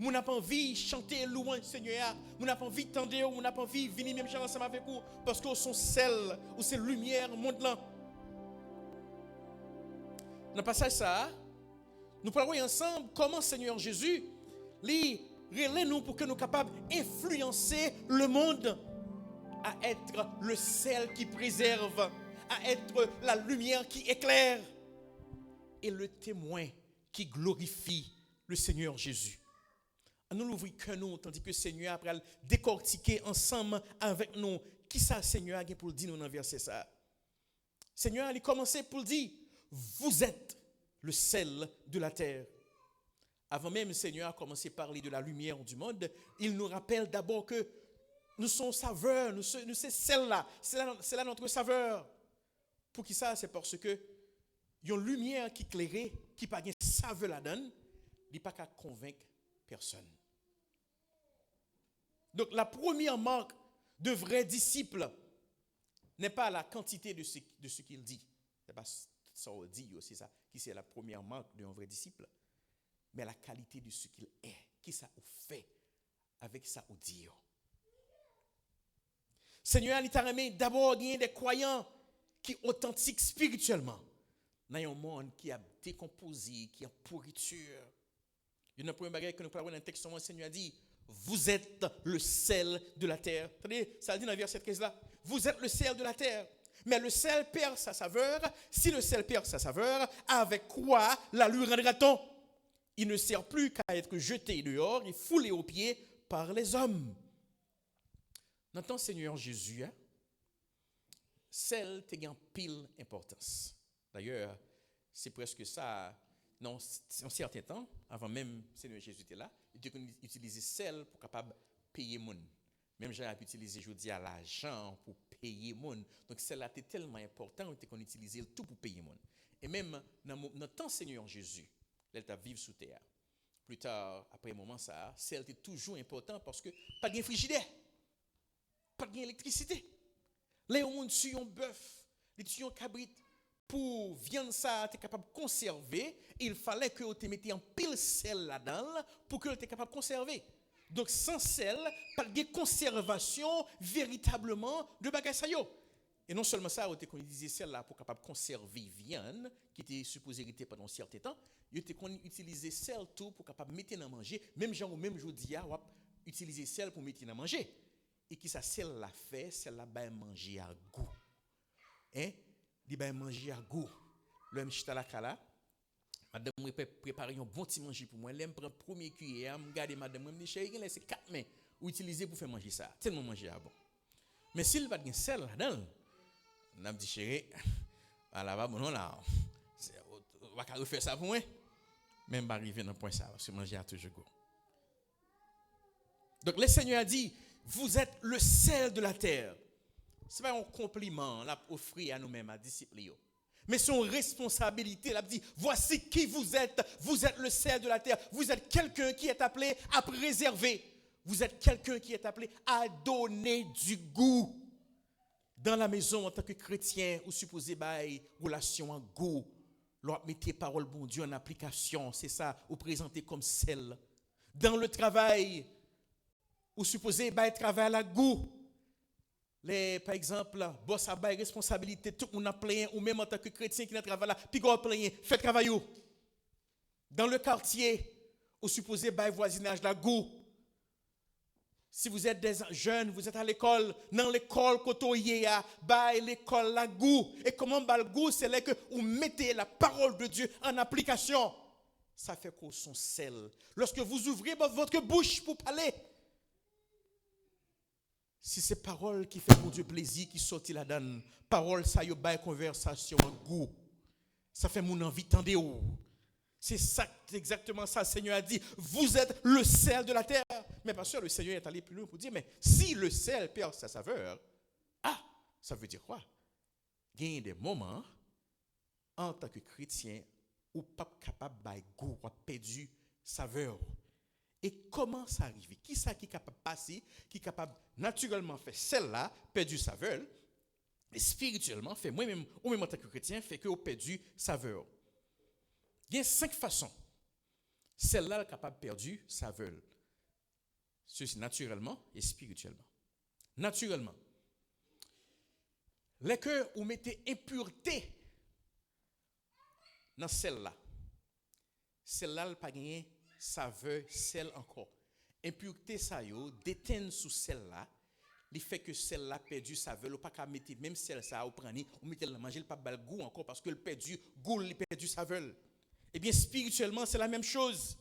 Vous n'avez pas envie de chanter louange Seigneur. Vous n'avez pas envie de tendre, vous n'avez pas envie de venir même chanter ensemble avec vous. Parce que vous sont sel, ou c'est lumière, monde là. Dans le passage ça, nous parlons ensemble comment Seigneur Jésus relève nous pour que nous soyons capables d'influencer le monde à être le sel qui préserve, à être la lumière qui éclaire et le témoin qui glorifie le Seigneur Jésus. Nous l'ouvrons que nous, tandis que le Seigneur après décortiquer ensemble avec nous qui ça Seigneur a pour dire nous dans verset ça. Seigneur il commençait pour dire vous êtes le sel de la terre. Avant même le Seigneur a commencé à parler de la lumière du monde, il nous rappelle d'abord que nous sommes saveurs, nous sommes celle-là, c'est là notre saveur. Pour qui ça? C'est parce que il y a une lumière qui éclaire, qui pas de saveur la donne, il n'est pas qu'à convaincre personne. Donc la première marque de vrai disciple n'est pas la quantité de ce qu'il dit. C'est pas ça on dit aussi ça, qui c'est la première marque d'un vrai disciple, mais la qualité de ce qu'il est, qui ça ou fait avec ça ou dire. Seigneur, il t'a remis d'abord des croyants qui sont authentiques spirituellement dans un monde qui a décomposé, qui a pourriture. Il y a une première bagarre que nous parlons dans le texte, le Seigneur a dit, vous êtes le sel de la terre. Attendez, ça dit dans le verset 13 là, vous êtes le sel de la terre. Mais le sel perd sa saveur. Si le sel perd sa saveur, avec quoi la lui rendra-t-on? Il ne sert plus qu'à être jeté dehors et foulé aux pieds par les hommes. Dans ton Seigneur Jésus, sel te gagne pile importance. D'ailleurs, c'est presque ça. Non, en certain temps, avant même Seigneur Jésus était là, il utilisait sel pour capable payer le monde. Même j'ai utilisé aujourd'hui à l'argent pour payer le monde. Donc celle-là était tellement important qu'on utilisait tout pour payer le monde. Et même dans notre temps Seigneur Jésus, elle t'a vivre sous terre. Plus tard, après un moment ça, celle était toujours important parce que pas de frigidaire, pas d'électricité. Les gens tuent un bœuf, les tuent un cabrit. Pour viande ça, tu es capable de conserver, il fallait que tu mettes en pile sel là-dedans pour que tu es capable de conserver. Donc sans sel, pas de conservation véritablement de bagages ça yo. Et non seulement ça, on te utilisé sel là pour capable conserver viande qui était supposé rester pendant un certain temps, il te utilisé sel tout pour capable mettre dans manger, même genre même jodi a utiliser sel pour mettre dans manger. Et qui ça sel là fait, sel là ba manger à goût. Hein? Il va manger à goût. L'homme chita la kala. Madame m'a préparé un bon petit manger pour moi. L'aime prend premier cuillère, me regarder madame, me dit chérie, il laisse 4 mains ou utiliser pour faire manger ça. Tellement manger à bon. Mais s'il va de sel là-dedans, on dit chérie, là va bon là. On va refaire ça pour moi. Même pas arriver dans point ça parce que manger a toujours goût. Donc le Seigneur a dit, vous êtes le sel de la terre. Ce n'est pas un compliment l'a offrir à nous-mêmes, à disciples. Mais c'est une responsabilité. L'a dit, voici qui vous êtes le sel de la terre. Vous êtes quelqu'un qui est appelé à préserver. Vous êtes quelqu'un qui est appelé à donner du goût. Dans la maison, en tant que chrétien, vous supposez bailler relation en goût. L'on mettez parole bon Dieu en application. C'est ça, vous présentez comme celle. Dans le travail, vous supposez bailler travail à la goût. Par exemple, boss a bail responsabilité, tout le monde a plein, ou même en tant que chrétien qui n'a travail là, puis qu'on a plein, fait travail. Dans le quartier, vous supposez bailler voisinage la goût. Si vous êtes des jeunes, vous êtes à l'école, dans l'école, côtoyez à bail l'école la goût. Et comment bal goût, c'est là que vous mettez la parole de Dieu en application. Ça fait qu'on son sel. Lorsque vous ouvrez votre bouche pour parler, si c'est parole qui fait mon Dieu plaisir, qui sortit la donne, parole ça y bail conversation en goût. Ça fait mon envie tendez où. C'est ça, exactement ça, le Seigneur a dit. Vous êtes le sel de la terre. Mais pas sûr, le Seigneur est allé plus loin pour dire, mais si le sel perd sa saveur, ça veut dire quoi? Il y a des moments, en tant que chrétien, où pas capable de goût, ou perdu saveur. Et comment ça arrive? Qui ça qui est capable de passer, qui est capable naturellement faire celle-là, perdu saveur, et spirituellement, fait moi-même, ou même en tant que chrétien, fait que vous perdu saveur. Il y a 5 façons. Celle-là est capable de perdre saveur. Ceci naturellement et spirituellement. Naturellement. Les que vous mettez impureté dans celle-là. Celle-là n'a pas gagné saveur, celle encore. Impureté ça yo déteint sous celle-là. Il fait que celle-là perdu saveur, ou pas qu'à mettre même celle ça ou prendre, ou mettez la manger pas bal goût encore parce que le perdu goût, il perdu saveur. Eh bien, spirituellement, c'est la même chose.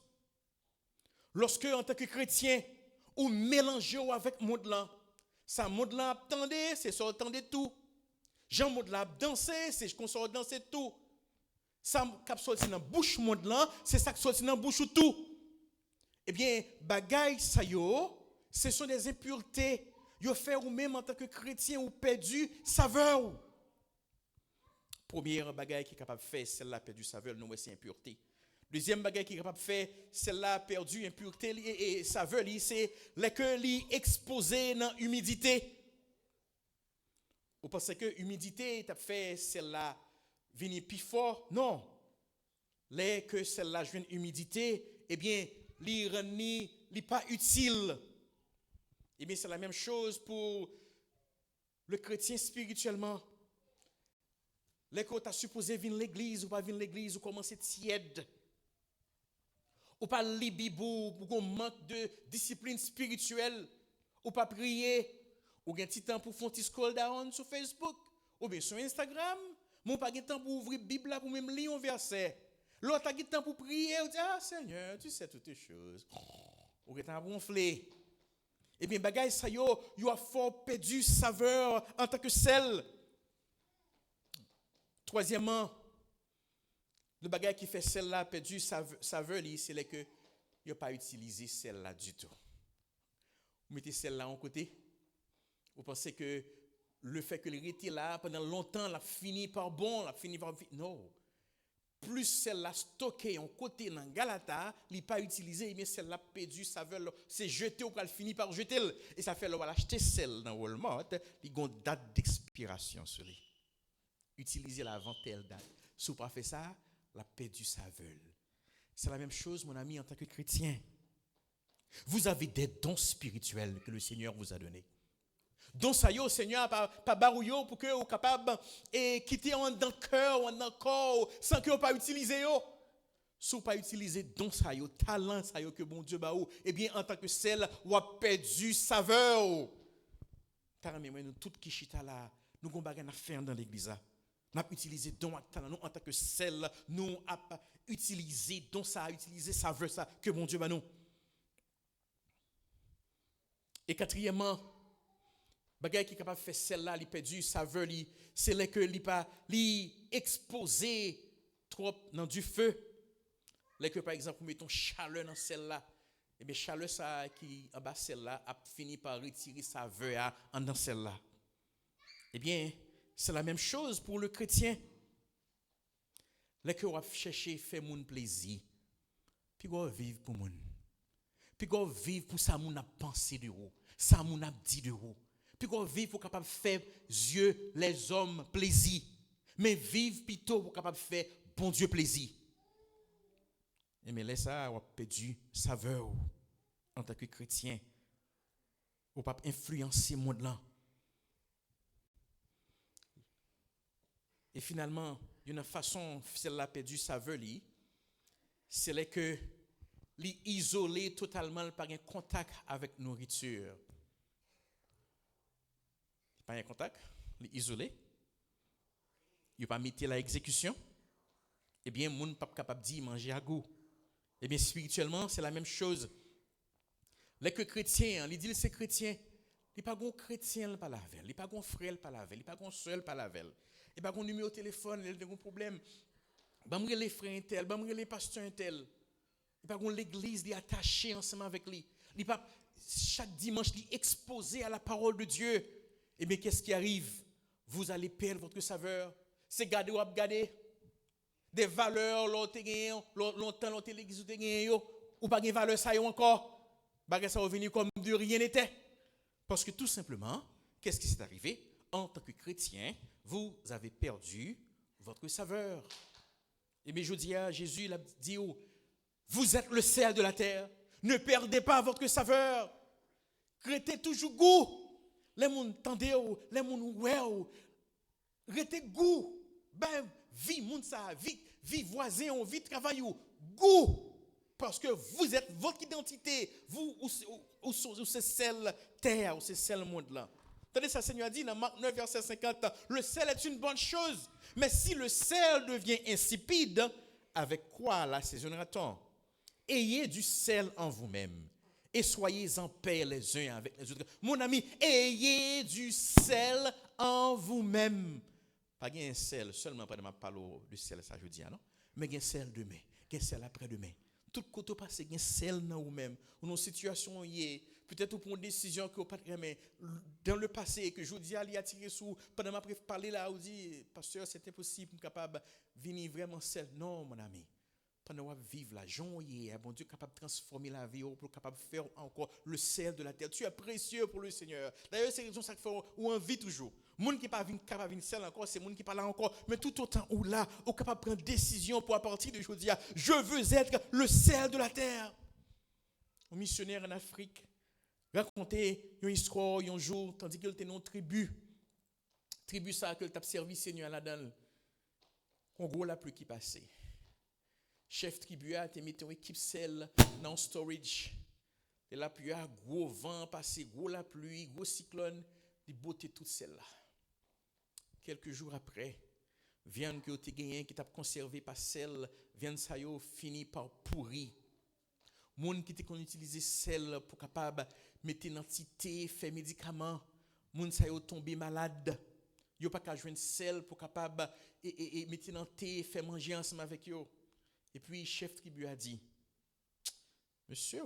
Lorsque, en tant que chrétien, ou mélangez avec monde là, ça monde là attendez, c'est ça attendez tout. Jean monde là danser, c'est qu'on sort danser tout. Ça cap sorti dans bouche monde là, c'est ça qui sorti dans bouche tout. Eh bien, bagay ça yo, ce sont des impuretés. Yo fait ou même en tant que chrétien ou perdu saveur. Première bagaille qui est capable de faire, celle-là perdu saveur, nous c'est impureté. Deuxième bagaille qui est capable de faire, celle-là perdu impureté et saveur, c'est les que li exposé dans humidité. Vous pensez que humidité t'a fait celle-là venir plus fort? Non. Les que celle-là joue humidité, eh bien, li pas utile. Eh bien, c'est la même chose pour le chrétien spirituellement. Les que tu as supposé venir l'église ou pas venir l'église ou commencer tiède. Ou pas libibou, ou manque de discipline spirituelle. Ou pas prier. Ou un petit temps pour faire un petit scroll down sur Facebook. Ou bien sur Instagram. Ou pas un temps pour ouvrir la Bible pour même lire un verset. L'autre a un temps pour prier. Ou dire, Seigneur, tu sais toutes les choses. Ou un temps pour gonfler. Eh bien, bagay ça yo a fort perdu saveur en tant que sel. Troisièmement, le bagage qui fait celle-là perdu saveur, c'est que il n'a pas utilisé celle-là du tout. Vous mettez celle-là en côté. Vous pensez que le fait que elle était là pendant longtemps, elle a fini par bon, elle a fini par... Non. Plus celle-là stockée en côté dans Galata, il n'a pas utilisé, mais celle-là perdu saveur, c'est jeté ou elle finit par jeter. Et ça fait, on va acheter celle dans Walmart, il y a une date d'expiration sur lui. Utilisez la avant telle date. Si vous n'avez pas fait ça, la perdu saveur. C'est la même chose, mon ami, en tant que chrétien. Vous avez des dons spirituels que le Seigneur vous a donnés. Donc ça y est, Seigneur, pas barouillot pour que vous soyez capable de quitter dans le cœur ou dans le corps sans que vous pas utiliser yo. Si vous pas utiliser don ça y est, talent ça y est que bon Dieu ba ou, eh bien en tant que celle ou a perdu saveur. Taramé nous tout qui chita là, nous gon bagay na faire dans l'église là. Nous avons utilisé don ak talent nous en tant que celle, nous avons utilisé don ça, a utilisé saveur ça que bon Dieu ba nous. Et quatrièmement, bagay qui est capable de faire celle-là, il perdu saveur, c'est là que il pas exposé trop dans du feu. Là que par exemple, mettons chaleur dans celle-là, et bien chaleur ça qui en bas celle-là a fini par retirer saveur en dans celle-là. Eh bien, c'est la même chose pour le chrétien. Là que on va chercher faire mon plaisir, puis on va vivre pour mon. Puis on va vivre pour ça mon a pensé de vous, ça mon a dit de vous. Puis qu'on vive pour capable faire Dieu les hommes plaisir. Mais vivre plutôt pour capable faire bon Dieu plaisir. Et mais laisse ça, on a perdu saveur en tant que chrétien. On pas influencer le monde là. Et finalement, une façon celle-là perdu saveur li, c'est là que li isolé totalement par un contact avec nourriture. Pas un contact, li isolé. Il pas mettre la exécution. Eh bien, moun pas capable de manger à goût. Eh bien, spirituellement, c'est la même chose. Les que chrétiens, ils disent c'est chrétien, il pas gon chrétien pas lavel, il pas gon frère pas lavel, il pas gon seul pas lavel. Il pas gon numéro de téléphone, il a un problème. Ba m'rele les frères tel, ba m'rele les pasteurs tel. Il pas gon l'église li attaché ensemble avec lui. Il pas chaque dimanche li exposé à la parole de Dieu. Eh bien, qu'est-ce qui arrive? Vous allez perdre votre saveur. C'est garder ou garder des valeurs longtemps l'autre l'église ou pas de valeur ça y encore. Bagay ça va venir comme de rien n'était. Parce que tout simplement, qu'est-ce qui s'est arrivé? En tant que chrétien, vous avez perdu votre saveur. Et bien je dis à Jésus, il a dit, vous êtes le sel de la terre. Ne perdez pas votre saveur. Restez toujours goût. Les gens tendez, les gens ouais. Restez goût. Ben, vie moun ça, vie voisin, vie travail, goût. Parce que vous êtes votre identité, vous ou c'est celle terre, ou c'est celle monde là. Attendez, ça Seigneur a dit dans Marc 9 verset 50, le sel est une bonne chose, mais si le sel devient insipide, avec quoi l'assaisonnera-t-on? Ayez du sel en vous-même et soyez en paix les uns avec les autres. Mon ami, ayez du sel en vous-même. Pas un sel, seulement pas de ma parole du sel, ça je dis, non? Mais un sel demain, un sel après-demain. Tout côté passé, il y a celle dans vous-même, ou une situation peut-être pour une décision que vous pas mais dans le passé que je vous dis à attirer sous pendant ma parler là, vous dit pasteur, c'était possible pour capable venir vraiment celle. Non mon ami. Pendant que vivre la joie, bon Dieu capable de transformer la vie pour capable de faire encore le sel de la terre. Tu es précieux pour le Seigneur. D'ailleurs, c'est raison ça que fait ou envie toujours. Moun qui pas capable de sel encore, c'est moun qui pas là encore, mais tout autant ou là, ou capable de prendre décision pour à partir de aujourd'hui, je veux être le sel de la terre. Un missionnaire en Afrique racontait une histoire un jour tandis qu'il était dans une tribu ça que t'a servi Seigneur là-dedans. Congo la pluie qui passait. Chef tribu a été mis en équipe sel dans storage. Et la pluie a gros vent passé, gros la pluie, gros cyclone, il botter toute celle-là. Quelques jours après, viande que tu gagné qui t'a conservé par sel, viande ça yo fini par pourri. Moun qui t'ont utilisé sel pour capable mettre dans thé, faire médicaments, moun ça yo tombé malade. Yo pas qu'à joindre sel pour capable et mettre dans thé, faire manger ensemble avec yo. Et puis, chef tribu a dit, monsieur,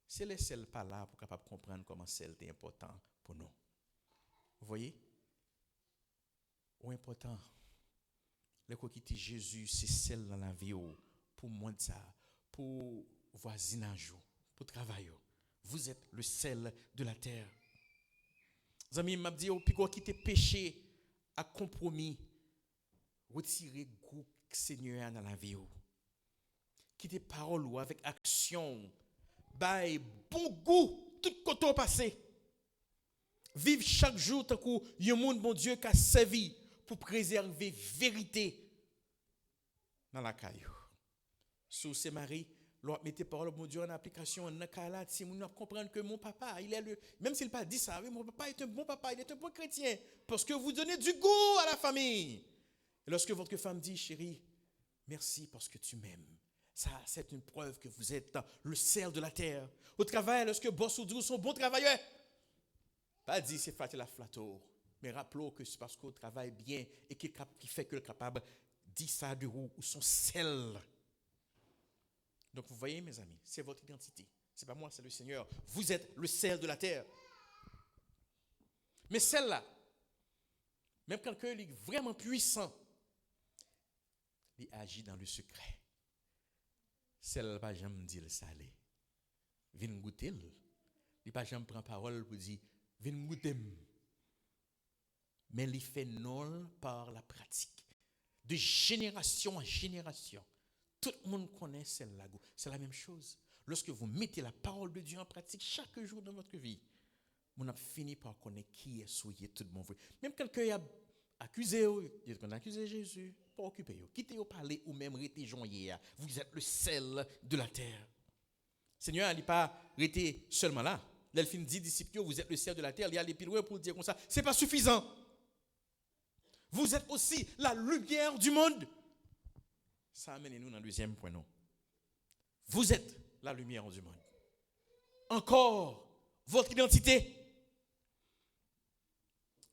c'est le sel pas là pour capable comprendre comment sel est important pour nous. Vous voyez? Ou important, le quoi qui dit Jésus, c'est sel dans la vie pour moi ça, pour voisinage, pour travail. Vous êtes le sel de la terre. Les amis m'a dit, puis quoi qui te péché à compromis, retirer goût Seigneur dans la vie. Quitter parole ou avec action. Bail bon goût tout côté passé. Vive chaque jour tant que un monde bon Dieu qui a servi pour préserver vérité dans la caillou. Sous ces maris, l'on mettez parole bon Dieu en application dans cas si on comprendre que mon papa, il est le même s'il pas dit ça, mon papa est un bon papa, il est un bon chrétien parce que vous donnez du goût à la famille. Et lorsque votre femme dit, chérie, merci parce que tu m'aimes. Ça, c'est une preuve que vous êtes le sel de la terre. Au travail, lorsque boss ou sont bons travailleurs, pas dit c'est flatter la flatteur, mais rappelons que c'est parce qu'on travaille bien et qui fait que le capable dit ça de vous ou son sel. Donc vous voyez mes amis, c'est votre identité. C'est pas moi, c'est le Seigneur. Vous êtes le sel de la terre. Mais celle-là, même quelqu'un est vraiment puissant, il agit dans le secret. Celle pas jamais dit le salé. Vient goûter. Il pas jamais prend parole pour dire vient moudem. Mais il fait non par la pratique. De génération en génération. Tout le monde connaît celle-là. C'est la même chose. Lorsque vous mettez la parole de Dieu en pratique chaque jour dans votre vie, on a fini par connaître qui est souillé tout le monde. Même quelqu'un a accusé, il a accusé Jésus, pas occupé. Quittez au parler ou même restez joyeux. Vous êtes le sel de la terre. Seigneur n'est pas resté seulement là. L'elfine dit disciples, vous êtes le sel de la terre. Il y a les plus loin pour dire comme ça. C'est pas suffisant. Vous êtes aussi la lumière du monde. Ça amène nous dans le deuxième point, non? Vous êtes la lumière du monde. Encore, votre identité.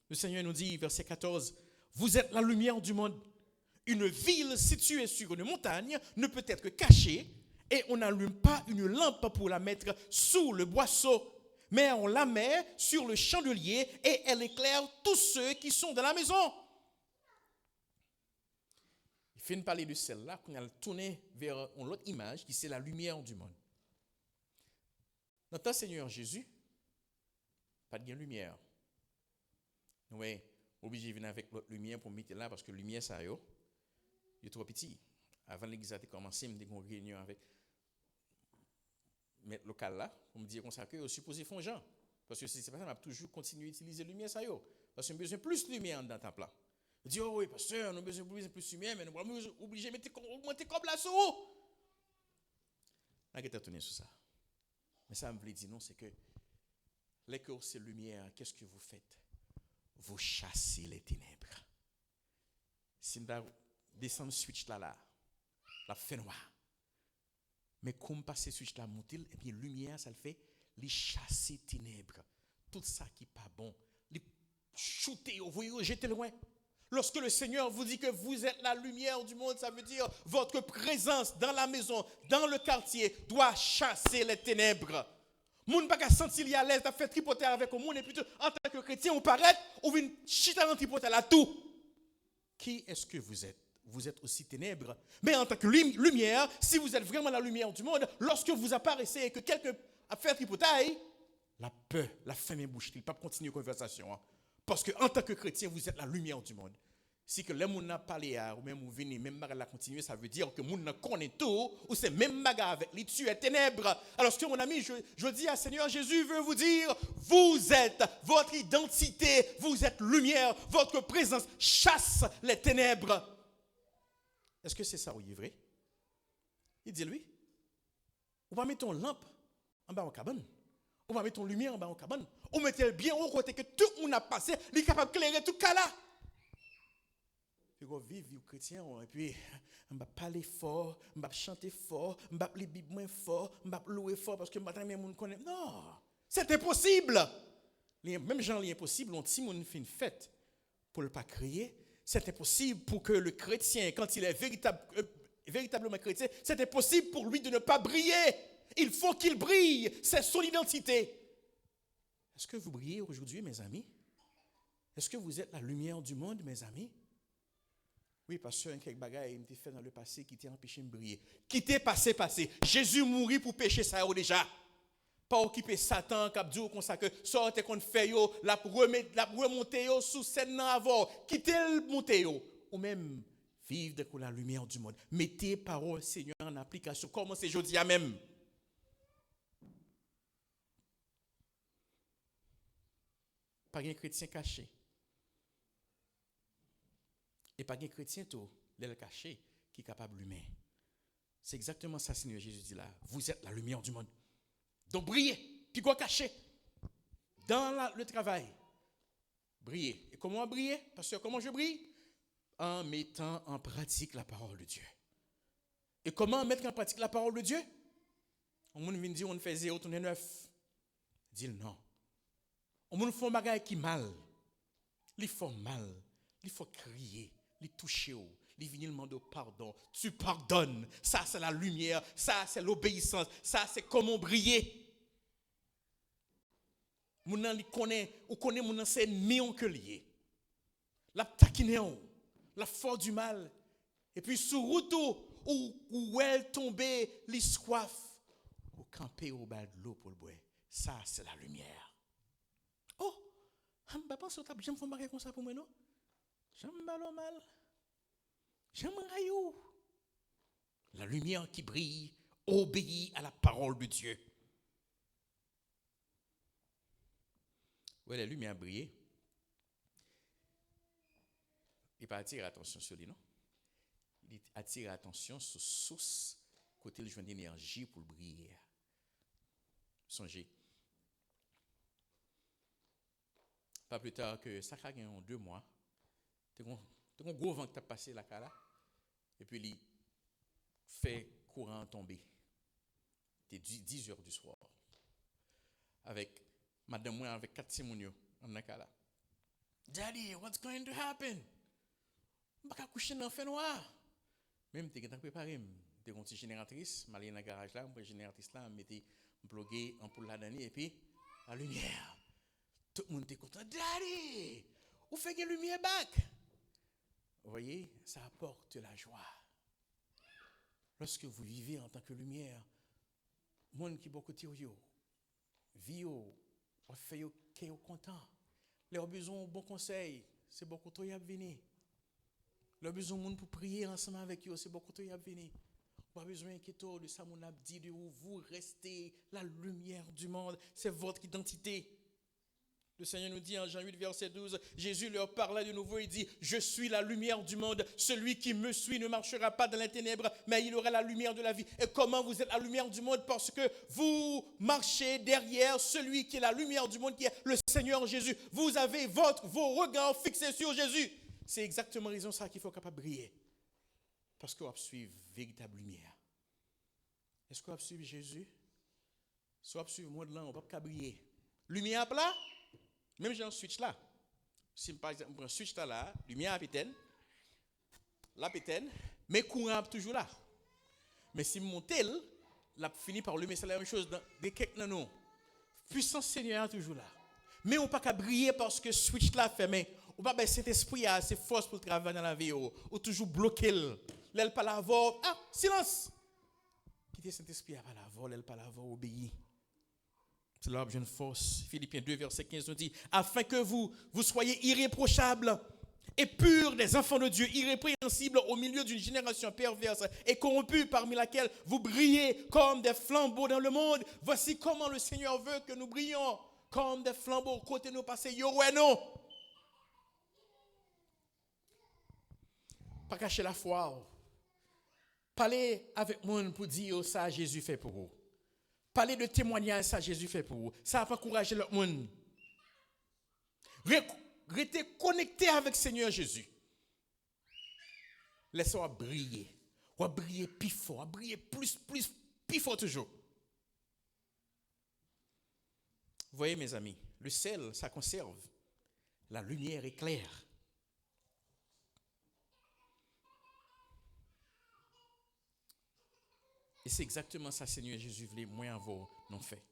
Le Seigneur nous dit, verset 14, vous êtes la lumière du monde. Une ville située sur une montagne ne peut être cachée et on n'allume pas une lampe pour la mettre sous le boisseau, mais on la met sur le chandelier et elle éclaire tous ceux qui sont dans la maison. Il fait une parler de celle-là qu'on a tourné vers une autre image qui c'est la lumière du monde. Notre Seigneur Jésus, pas de lumière. Oui, obligé de venir avec l'autre lumière pour mettre là parce que la lumière, ça est trop petit. Avant l'église a commencé, je me une réunion avec maître local là, pour me dire qu'on s'est supposé faire Jean. Parce que si c'est pas ça, on va toujours continuer à utiliser la lumière, ça parce qu'on a besoin de plus de lumière dans ta plan. Je dis, oh oui, pasteur, on a besoin de plus de lumière, mais nous sommes obligés de monter comme là sur haut. Là, je vais tourner sur ça. Mais ça me veut dire non, c'est que les cœurs, c'est lumière, qu'est-ce que vous faites? Vous chassez les ténèbres. Si nous descendons le switch là, la fait noir. Mais comme passer le switch là, monter, et puis lumière, ça le fait, les chasser ténèbres. Tout ça qui n'est pas bon, les shooter, vous voyez, jeter loin. Lorsque le Seigneur vous dit que vous êtes la lumière du monde, ça veut dire votre présence dans la maison, dans le quartier, doit chasser les ténèbres. Moun pas sentir à l'aise à faire tripoter avec le monde et plutôt en tant que chrétien, on paraît, on vient chiter en tripoter là tout. Qui est-ce que vous êtes? Vous êtes aussi ténèbres. Mais en tant que lumière, si vous êtes vraiment la lumière du monde, lorsque vous apparaissez et que quelqu'un a fait tripoter, la peur, la faim est bouche, il ne peut pas continuer la conversation. Parce qu'en tant que chrétien, vous êtes la lumière du monde. Si que les gens n'ont parlé ou même vous venez, même bagarre la continuer, ça veut dire que les gens connaissent tout, ou c'est même bagarre avec les tués ténèbres. Alors que mon ami, je dis à Seigneur Jésus veut vous dire, vous êtes votre identité, vous êtes lumière, votre présence chasse les ténèbres. Est-ce que c'est ça, oui, vrai? Il dit lui, on va mettre une lampe en bas en cabane. On va mettre une lumière en bas en cabane. On mettait bien au côté que tout le monde a passé, il est capable d'éclairer tout cas là. Puis on vit chrétien, et puis on va parler fort, on va chanter fort, on va lire Bible moins fort, on va louer fort parce que maintenant les gens connaissent. Non, c'est impossible. Même gens l'impossible, on dit on fait une fête pour ne pas crier. C'est impossible pour que le chrétien, quand il est véritablement chrétien, c'est impossible pour lui de ne pas briller. Il faut qu'il brille, c'est son identité. Est-ce que vous brillez aujourd'hui, mes amis? Est-ce que vous êtes la lumière du monde, mes amis? Oui, parce que quelques bagailles m'ont fait dans le passé qui t'a empêché de briller. Qui t'est passé. Jésus mourit pour pécher ça déjà. Pas occuper Satan, qui a dit comme ça que sortez qu'on fait yo, la remonter yo sous scène avant. Quittez le monter yo. Ou même vivre de la lumière du monde. Mettez parole Seigneur en application. Commencez aujourd'hui à même. Pas un chrétien caché. Et pas un chrétien tout, l'aile caché, qui est capable de l'humain. C'est exactement ça, Seigneur Jésus dit là. Vous êtes la lumière du monde. Donc brillez, puis quoi cacher. Dans le travail, brillez. Et comment briller? Parce que comment je brille? En mettant en pratique la parole de Dieu. Et comment mettre en pratique la parole de Dieu? On vient dire on fait 0, tourner 9. Dis non. On fait un bagage qui mal. Il faut mal. Il faut crier. Il toucher. Il vient demander pardon. Tu pardonnes. Ça, c'est la lumière. Ça, c'est l'obéissance. Ça, c'est comment briller. Moun li connaît, ou connaît moun c'est ennemi que lié. La taquiner, la force du mal. Et puis sur route où elle tomber, li soif, ou camper au bas de l'eau pour le boire. Ça c'est la lumière. Oh, Je ne pense pas que je me fais comme ça pour moi, non? J'aime mal. J'aime rayou. La lumière qui brille obéit à la parole de Dieu. Oui, la lumière brille. Il pas attirer l'attention sur lui, non? Il attire l'attention sur la source côté le joint d'énergie pour briller. Songez. Pas plus tard que ça a gagné en 2 mois. Tu as un gros vent qui t'a passé là, et puis il fait courant tomber. C'était 10 heures du soir. Avec madame moi avec 4 simounio en nakala. Daddy, what's going to happen? Je ne vais pas coucher dans le feu noir. Même tu as préparé, tu as une petite génératrice, je suis dans le garage là, une génératrice là, je m'étais plugué en poule là-dedans et puis la lumière. Tout le monde était content. Daddy, vous faites la lumière back. Vous voyez, ça apporte la joie. Lorsque vous vivez en tant que lumière, monde qui beaucoup de vous, vie on fait que vous content. Leur besoin bon conseil, c'est beaucoup trop y venir. Leur besoin monde pour prier ensemble avec vous, c'est beaucoup trop y venir. Pas besoin d'inquiétude de ça mon a dit de vous restez la lumière du monde, c'est votre identité. Le Seigneur nous dit en Jean 8, verset 12, Jésus leur parla de nouveau et dit, je suis la lumière du monde, celui qui me suit ne marchera pas dans les ténèbres, mais il aura la lumière de la vie. Et comment vous êtes la lumière du monde? Parce que vous marchez derrière celui qui est la lumière du monde, qui est le Seigneur Jésus. Vous avez vos regards fixés sur Jésus. C'est exactement la raison ça qu'il faut capable de briller. Parce qu'on va suivre véritable lumière. Est-ce qu'on va suivre Jésus? Soit suivre le monde là, on va pas briller. Lumière plat? Même j'ai un switch là. Si par exemple, je prends un switch là, lumière à pétaine, la pétaine, mais courant toujours là. Mais si je monte, la finit par allumer, c'est la même chose dans des quelques nanos. Puissance Seigneur toujours là. Mais on ne peut pas briller parce que switch là fermé. On pas cet esprit a assez force pour travailler dans la vie ou toujours bloquer. L'elle pas la voix. Ah, silence. Quittez cet esprit à pas la voix, elle pas la voix obéir. C'est là que j'ai une force. Philippiens 2, verset 15 nous dit, afin que vous soyez irréprochables et purs des enfants de Dieu, irrépréhensibles au milieu d'une génération perverse et corrompue parmi laquelle vous brillez comme des flambeaux dans le monde. Voici comment le Seigneur veut que nous brillions comme des flambeaux. Côté nous passer, yo ouais non. Pas cacher la foi. Parlez avec moi pour dire ça Jésus fait pour vous. Parler de témoignage, ça Jésus fait pour vous. Ça va encourager le monde. Restez connecté avec Seigneur Jésus. Laissez-moi briller. On va briller plus fort. On va briller plus fort toujours. Vous voyez mes amis, le sel, ça conserve. La lumière est claire. Et c'est exactement ça, Seigneur Jésus voulait, moi en vous, non fait.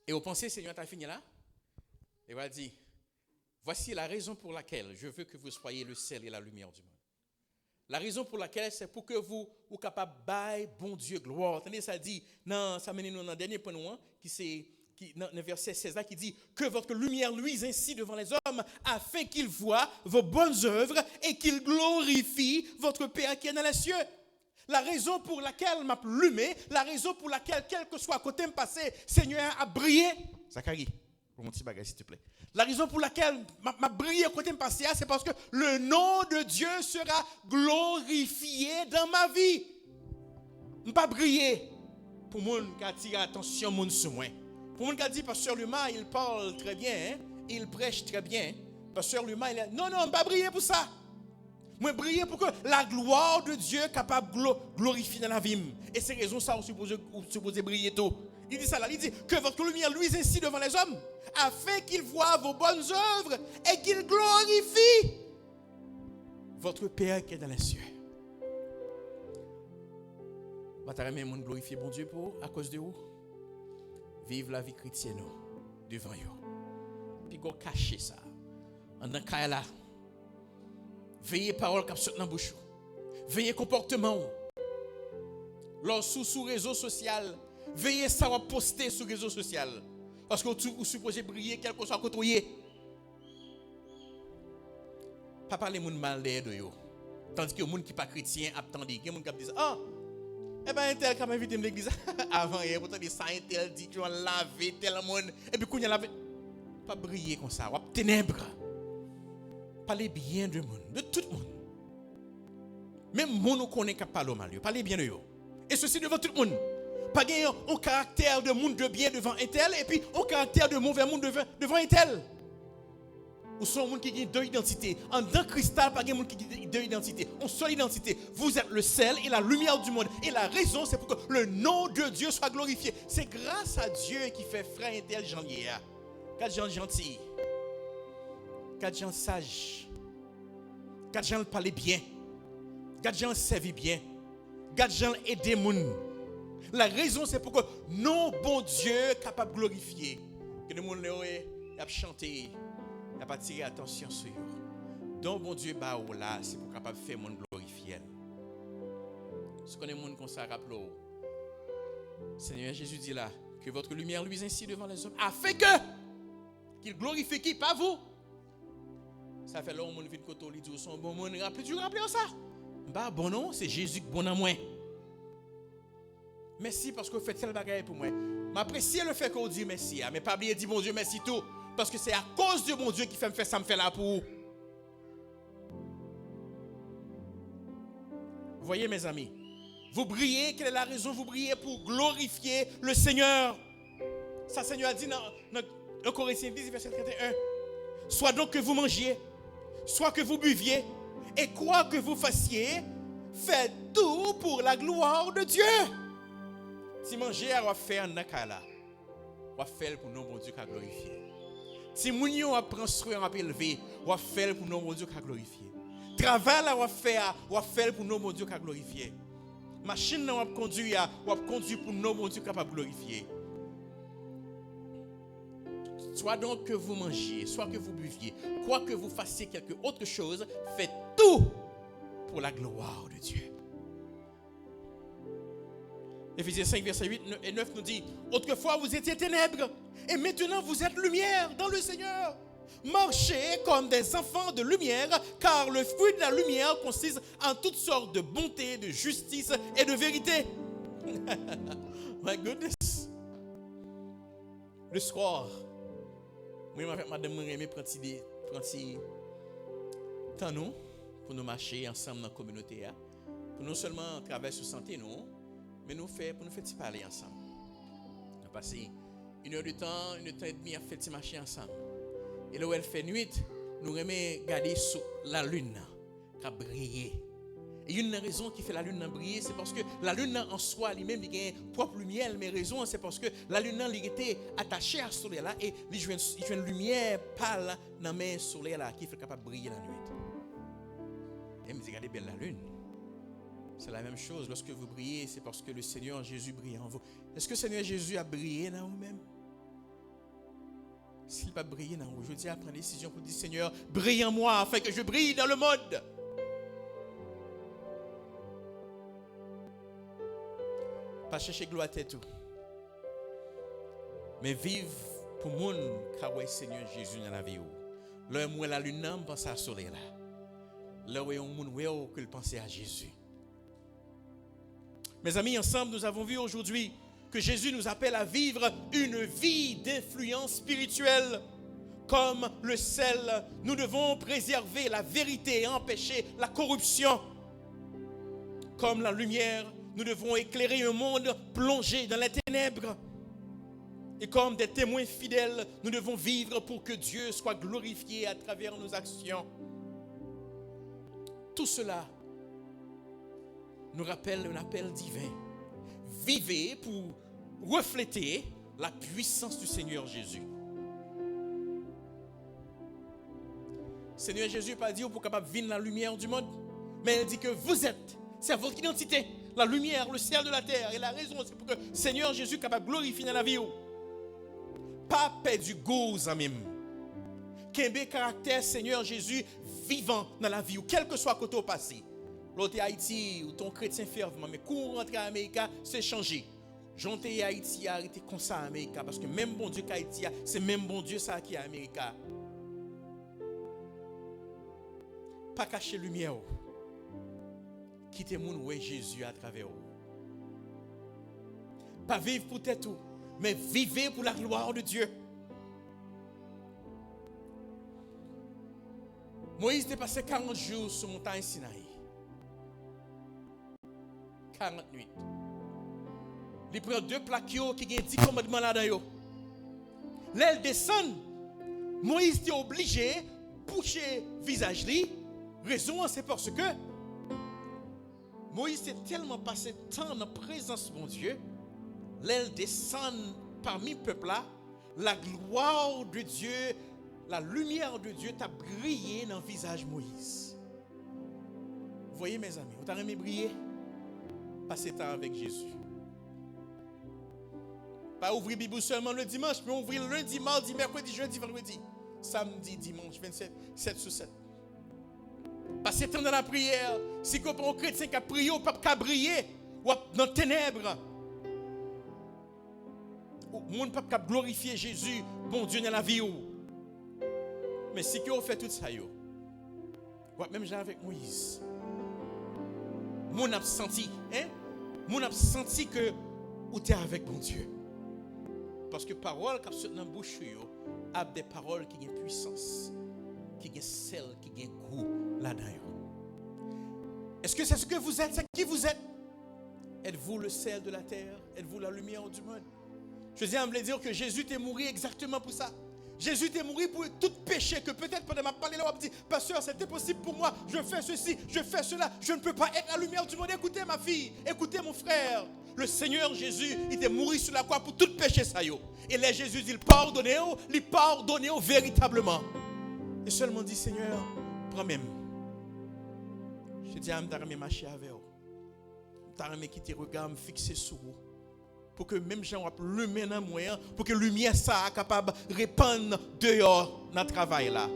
Et vous pensez, Seigneur, tu as fini là? Il va dire, voici la raison pour laquelle je veux que vous soyez le sel et la lumière du monde. La raison pour laquelle, c'est pour que vous soyez capables de bailler, bon Dieu, gloire. Attendez, ça dit, non, ça mène nous dans le dernier point, dans le verset 16 là, qui dit, que votre lumière luise ainsi devant les hommes, afin qu'ils voient vos bonnes œuvres et qu'ils glorifient votre Père qui est dans les cieux. La raison pour laquelle m'a plumé, la raison pour laquelle, quel que soit côté me passé, Seigneur a brillé. Zacharie, pour mon petit bagage, s'il te plaît. La raison pour laquelle m'a brillé côté me passé, c'est parce que le nom de Dieu sera glorifié dans ma vie. Je ne pas briller pour monde qui attire attention monde sur moi. Pour monde qui dit, Pasteur Luma, il parle très bien, hein? Il prêche très bien. Pasteur Luma, il est... Non, je ne pas briller pour ça. Moi, briller pour que la gloire de Dieu est capable de glorifier dans la vie. Et c'est raison ça, on suppose briller tout. Il dit ça là, il dit que votre lumière luise ainsi devant les hommes, afin qu'ils voient vos bonnes œuvres et qu'ils glorifient votre Père qui est dans les cieux. Va t'arrêter, mon glorifier bon Dieu pour, à cause de vous. Vive la vie chrétienne devant vous. Puis go cacher ça. En dans cas là. Veillez parole qui sont dans la bouche. Veillez comportement. Lorsque sous réseau social, veillez ça va poster sur réseau social. Parce que vous supposez briller quel que soit côté. pas parler moun mal de yo. Tandis que moun qui pas chrétien attendent, que moun qui dit ah eh ben tel quand invité l'église avant hier pourtant dit ça tel dit tu as lavé tel monde et puis kounya lavé pas briller comme ça, ou ténèbres. Parlez bien de monde, de tout le monde. Même moun nous connaît qui parle mal, parlez bien de yo. Et ceci devant tout le monde. Pas gagner un caractère de monde de bien devant un tel et puis un caractère de mauvais monde devant un tel. Ou sont monde qui ont deux identités. En d'un cristal, pas de monde qui ont deux identités. En seule identité. Vous êtes le sel et la lumière du monde. Et la raison, c'est pour que le nom de Dieu soit glorifié. C'est grâce à Dieu qui fait frère intelligent. Quatre gens gentils. Quatre gens sages. Quatre gens parler bien. Quatre gens servir bien. Quatre gens aider moun. La raison, c'est pour que non bon Dieu capable de glorifier. Que le monde a chanté. Il n'a pas tiré attention sur eux. Donc, bon Dieu, bah, là, c'est pour capable de faire mon glorifier. Ce qu'on est monde comme ça, rappelez-vous. Seigneur Jésus dit là, que votre lumière luise ainsi devant les hommes, afin que qu'il glorifie qui, pas vous. Ça fait là, on vient de côté, il dit, son bon monde, rappelez-vous ça? Bah, bon non, c'est Jésus qui bon en moi. Merci parce que vous faites tel bagaille pour moi. M'apprécie le fait qu'on dit merci, mais pas oublier dire bon Dieu merci tout. Parce que c'est à cause de mon Dieu qui fait me faire ça, me fait là pour vous. Voyez mes amis, vous brillez, quelle est la raison? Vous brillez pour glorifier le Seigneur. Ça, Seigneur a dit dans 1 Corinthiens 10, verset 31. Soit donc que vous mangiez, soit que vous buviez, et quoi que vous fassiez, faites tout pour la gloire de Dieu. Si manger, on va faire un nakala. On va faire pour nous, bon Dieu, qui a glorifié. Si mounio a construit, on va élever, on va faire pour nous, bon Dieu, qui a glorifié. Travail, on va faire pour nous, bon Dieu, qui a glorifié. Machine, on va conduire pour nous, bon Dieu, capable de glorifier. Soit donc que vous mangiez, soit que vous buviez, quoi que vous fassiez quelque autre chose, faites tout pour la gloire de Dieu. Éphésiens 5, verset 8 et 9 nous dit, autrefois vous étiez ténèbres, et maintenant vous êtes lumière dans le Seigneur. Marchez comme des enfants de lumière, car le fruit de la lumière consiste en toutes sortes de bonté, de justice et de vérité. My goodness. Le soir, moi avec madame Rémi prendre temps nous pour nous marcher ensemble dans la communauté, pour non seulement travailler sur santé nous, mais pour nous faire parler ensemble. On a passé 1 heure de temps, 1 heure et demie à faire marcher ensemble. Et là où elle fait nuit, nous remet garder sur la lune qui a brillé. Et une raison qui fait la lune briller, c'est parce que la lune en soi, lui-même, il a une propre lumière. Mais raison, c'est parce que la lune, il était attachée à ce soleil là et il y a une lumière pâle dans le soleil là qui fait capable de briller la nuit. Et me dit, regardez bien la lune. C'est la même chose. Lorsque vous brillez, c'est parce que le Seigneur Jésus brille en vous. Est-ce que le Seigneur Jésus a brillé dans vous-même? S'il n'a pas brillé dans vous, je dis à prendre décision pour dire, Seigneur, brille en moi afin que je brille dans le monde. Pas chercher gloire à tête, mais vivre pour le monde qui a Seigneur Jésus dans la vie. Là où la lune, je pense à soleil là. Là où on monde que penser à Jésus. Mes amis, ensemble, nous avons vu aujourd'hui que Jésus nous appelle à vivre une vie d'influence spirituelle. Comme le sel, nous devons préserver la vérité et empêcher la corruption. Comme la lumière, nous devons éclairer un monde plongé dans les ténèbres. Et comme des témoins fidèles, nous devons vivre pour que Dieu soit glorifié à travers nos actions. Tout cela nous rappelle un appel divin. Vivez pour refléter la puissance du Seigneur Jésus. Seigneur Jésus n'a pas dit pour capable de vivre la lumière du monde, mais il dit que vous êtes, c'est votre identité, la lumière, le ciel de la terre. Et la raison, c'est pour que Seigneur Jésus soit capable de glorifier dans la vie. Pas perdu goût en même. Qu'un caractère Seigneur Jésus vivant dans la vie, quel que soit côté au passé. L'autre Haïti ou ton chrétien fervent, mais quand rentrer à Amérique, c'est changé. J'entends Haïti a arrêté comme ça à Amérique parce que même bon Dieu qu'Haïti, c'est même bon Dieu ça qui est à Amérique. Pas cacher lumière. Quittez moun ouais Jésus à travers vous. Pas vivre pour tête tout, mais vivez pour la gloire de Dieu. Moïse était passé 40 jours sur la montagne Sinaï. 40 nuits. Il prend 2 plaques qui ont 10 commandements là-dedans. Là, il descend. Moïse était obligé de boucher le visage. Raison, c'est parce que Moïse était tellement passé temps dans la présence de mon Dieu. Là, il descend parmi le peuple là. La gloire de Dieu, la lumière de Dieu t'a brillé dans le visage de Moïse. Vous voyez mes amis, vous avez aimé briller? Passez temps avec Jésus. Pas ouvrir la Bible seulement le dimanche, mais ouvrir lundi, mardi, mercredi, jeudi, vendredi, samedi, dimanche, 27, 7 sur 7. Passez temps dans la prière. Si vous êtes un chrétien qui a prié, vous ne pouvez pas briller ou dans les ténèbres. Vous ne pouvez pas glorifier Jésus, bon Dieu, dans la vie. Mais si vous faites tout ça, même j'ai avec Moïse. Mon a senti, mon a senti que vous êtes avec bon Dieu. Parce que paroles qui sont dans la bouche, a des paroles qui ont puissance, qui ont sel, qui ont goût là-dedans. Est-ce que c'est ce que vous êtes? C'est qui vous êtes? Êtes-vous le sel de la terre? Êtes-vous la lumière du monde? Je viens me dire que Jésus est mort exactement pour ça. Jésus est mort pour tout péché que peut-être pendant ma parole là on dit pasteur c'était possible pour moi, je fais ceci, je fais cela, je ne peux pas être la lumière du monde. Écoutez ma fille, écoutez mon frère. Le Seigneur Jésus, il est mort sur la croix pour tout péché ça yo. Et là Jésus dit il pardonne véritablement. Et seulement dit Seigneur, prends même. Je dis à me marcher avec vous. Je quitter regard me fixer sur vous. Pour que même gens le mène en moyen, pour que la lumière ça capable de répandre dehors dans le travail là,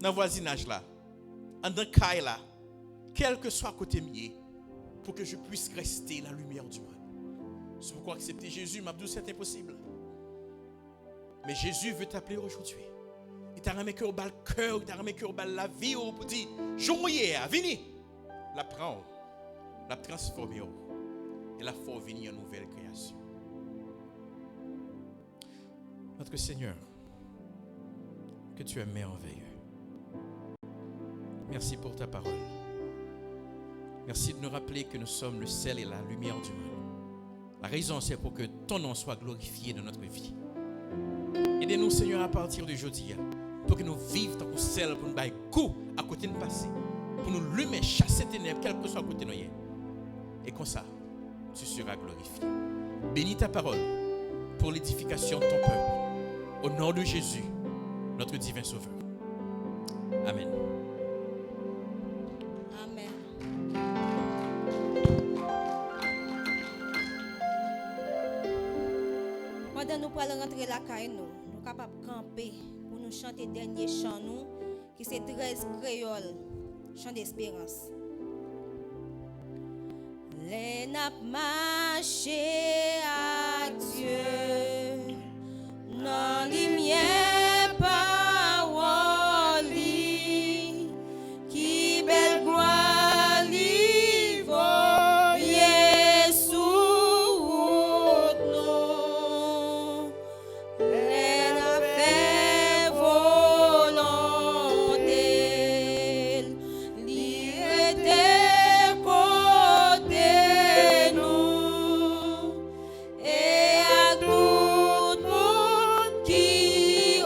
dans le voisinage là, dans le caille là, quel que soit côté mien, pour que je puisse rester la lumière du monde. C'est pourquoi accepter Jésus, m'a dit c'est impossible. Mais Jésus veut t'appeler aujourd'hui. Il t'a remis que au bal cœur, il t'a remis que au bal la vie, pour dire, journée, venez, la prendre, la transformer. Et la faut venir en nouvelle création. Notre Seigneur, que tu es merveilleux. Merci pour ta parole. Merci de nous rappeler que nous sommes le sel et la lumière du monde. La raison, c'est pour que ton nom soit glorifié dans notre vie. Aidez-nous, Seigneur, à partir d'aujourd'hui, pour que nous vivions dans le sel, pour nous donner goût à côté de nous passé, pour nous lumer, chasser tes ténèbres, quel que soit côté de nous. Et comme ça, tu seras glorifié. Bénis ta parole pour l'édification de ton peuple. Au nom de Jésus, notre divin Sauveur. Amen. Amen. Pendant nous allons rentrer la caille, nous sommes capables de camper pour nous chanter le dernier chant, nous, qui c'est 13 créoles, chant d'espérance. Les nappes marché à Dieu, non lumière parole, qui belle gloire livre, Jésus nous, les nappes fait volonté, l'irrité. Et à tout monde qui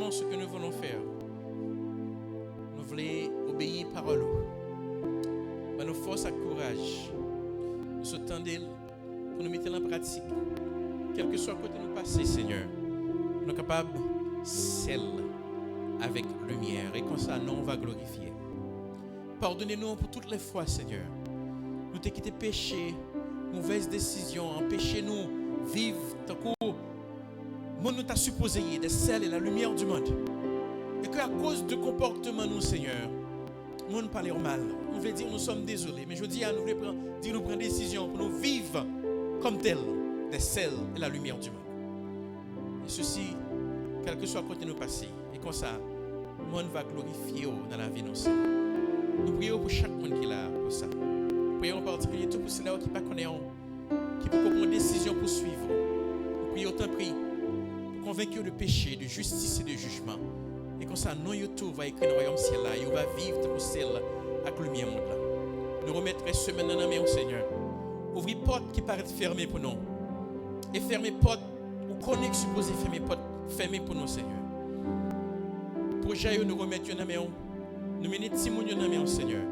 maintenant ce que nous voulons faire. Nous voulons obéir parole. Mais nous force à courage. Nous sommes pour nous mettre en pratique. Quel que soit côté nous passer, Seigneur, nous sommes capables celle avec lumière. Et comme ça, nous on va glorifier. Pardonnez-nous pour toutes les fois, Seigneur. Nous t'ai quitté péché, mauvaise décision, empêchez-nous vivre tant que nous t'a supposé des sels et la lumière du monde. Et qu'à cause de comportement, nous, Seigneur, nous ne parlons mal. On veut dire nous sommes désolés. Mais je dis à nous, nous prendre décision pour nous vivre comme tels, des sels et la lumière du monde. Et ceci, quel que soit côté nous passer. Et comme ça, le monde va glorifier dans la vie de nous. Nous prions pour chaque monde qui est là pour ça. Nous prions en particulier tout pour ceux qui ne pas connaissent, qui peuvent prendre une décision pour suivre. Nous prions autant prix pour convaincre de péché, de justice et de jugement. Et comme ça, non, YouTube va écrire dans le royaume ciel là, il va vivre pour celle avec le lumière monde là. Nous remettrons ce maintenant dans la main au Seigneur. Ouvrez porte qui paraît fermée pour nous. Et fermez porte ou connaît que supposé fermer porte fermée pour nous, Seigneur. Projet nous remettre dans la main. Nous menons Timon dans la main au Seigneur.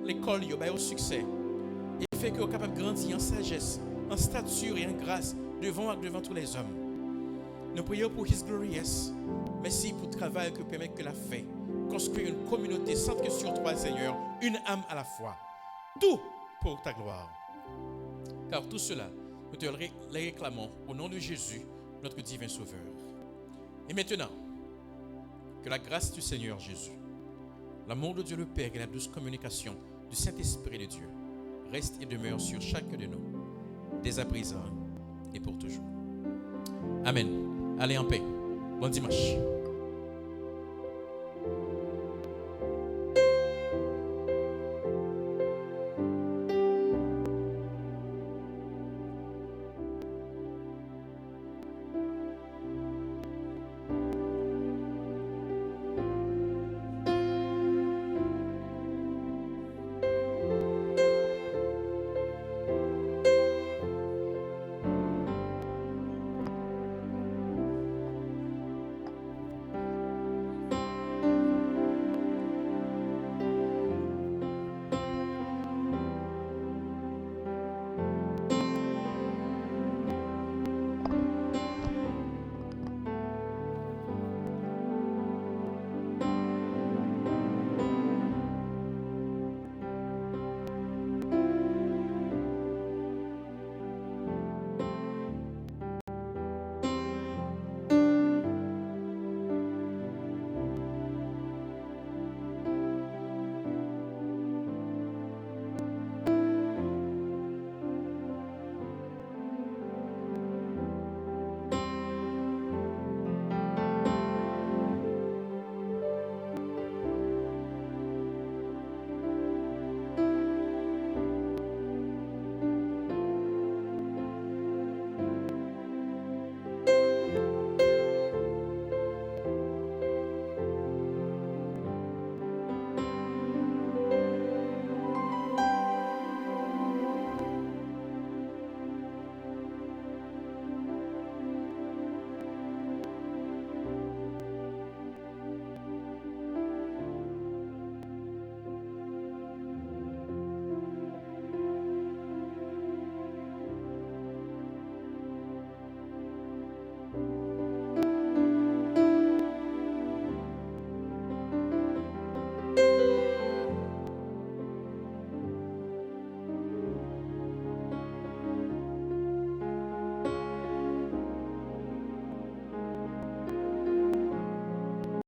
L'école yo ba au succès. Et fait que vous capable de grandir en sagesse, en stature et en grâce devant tous les hommes. Nous prions pour His Glorious. Merci pour le travail que permet que la fait. Construire une communauté centrée sur toi, Seigneur, une âme à la fois. Tout pour ta gloire. Car tout cela, nous te les réclamons au nom de Jésus, notre divin Sauveur. Et maintenant, que la grâce du Seigneur Jésus, l'amour de Dieu le Père et la douce communication du Saint-Esprit de Dieu reste et demeure sur chacun de nous, dès à présent et pour toujours. Amen. Allez en paix. Bon dimanche.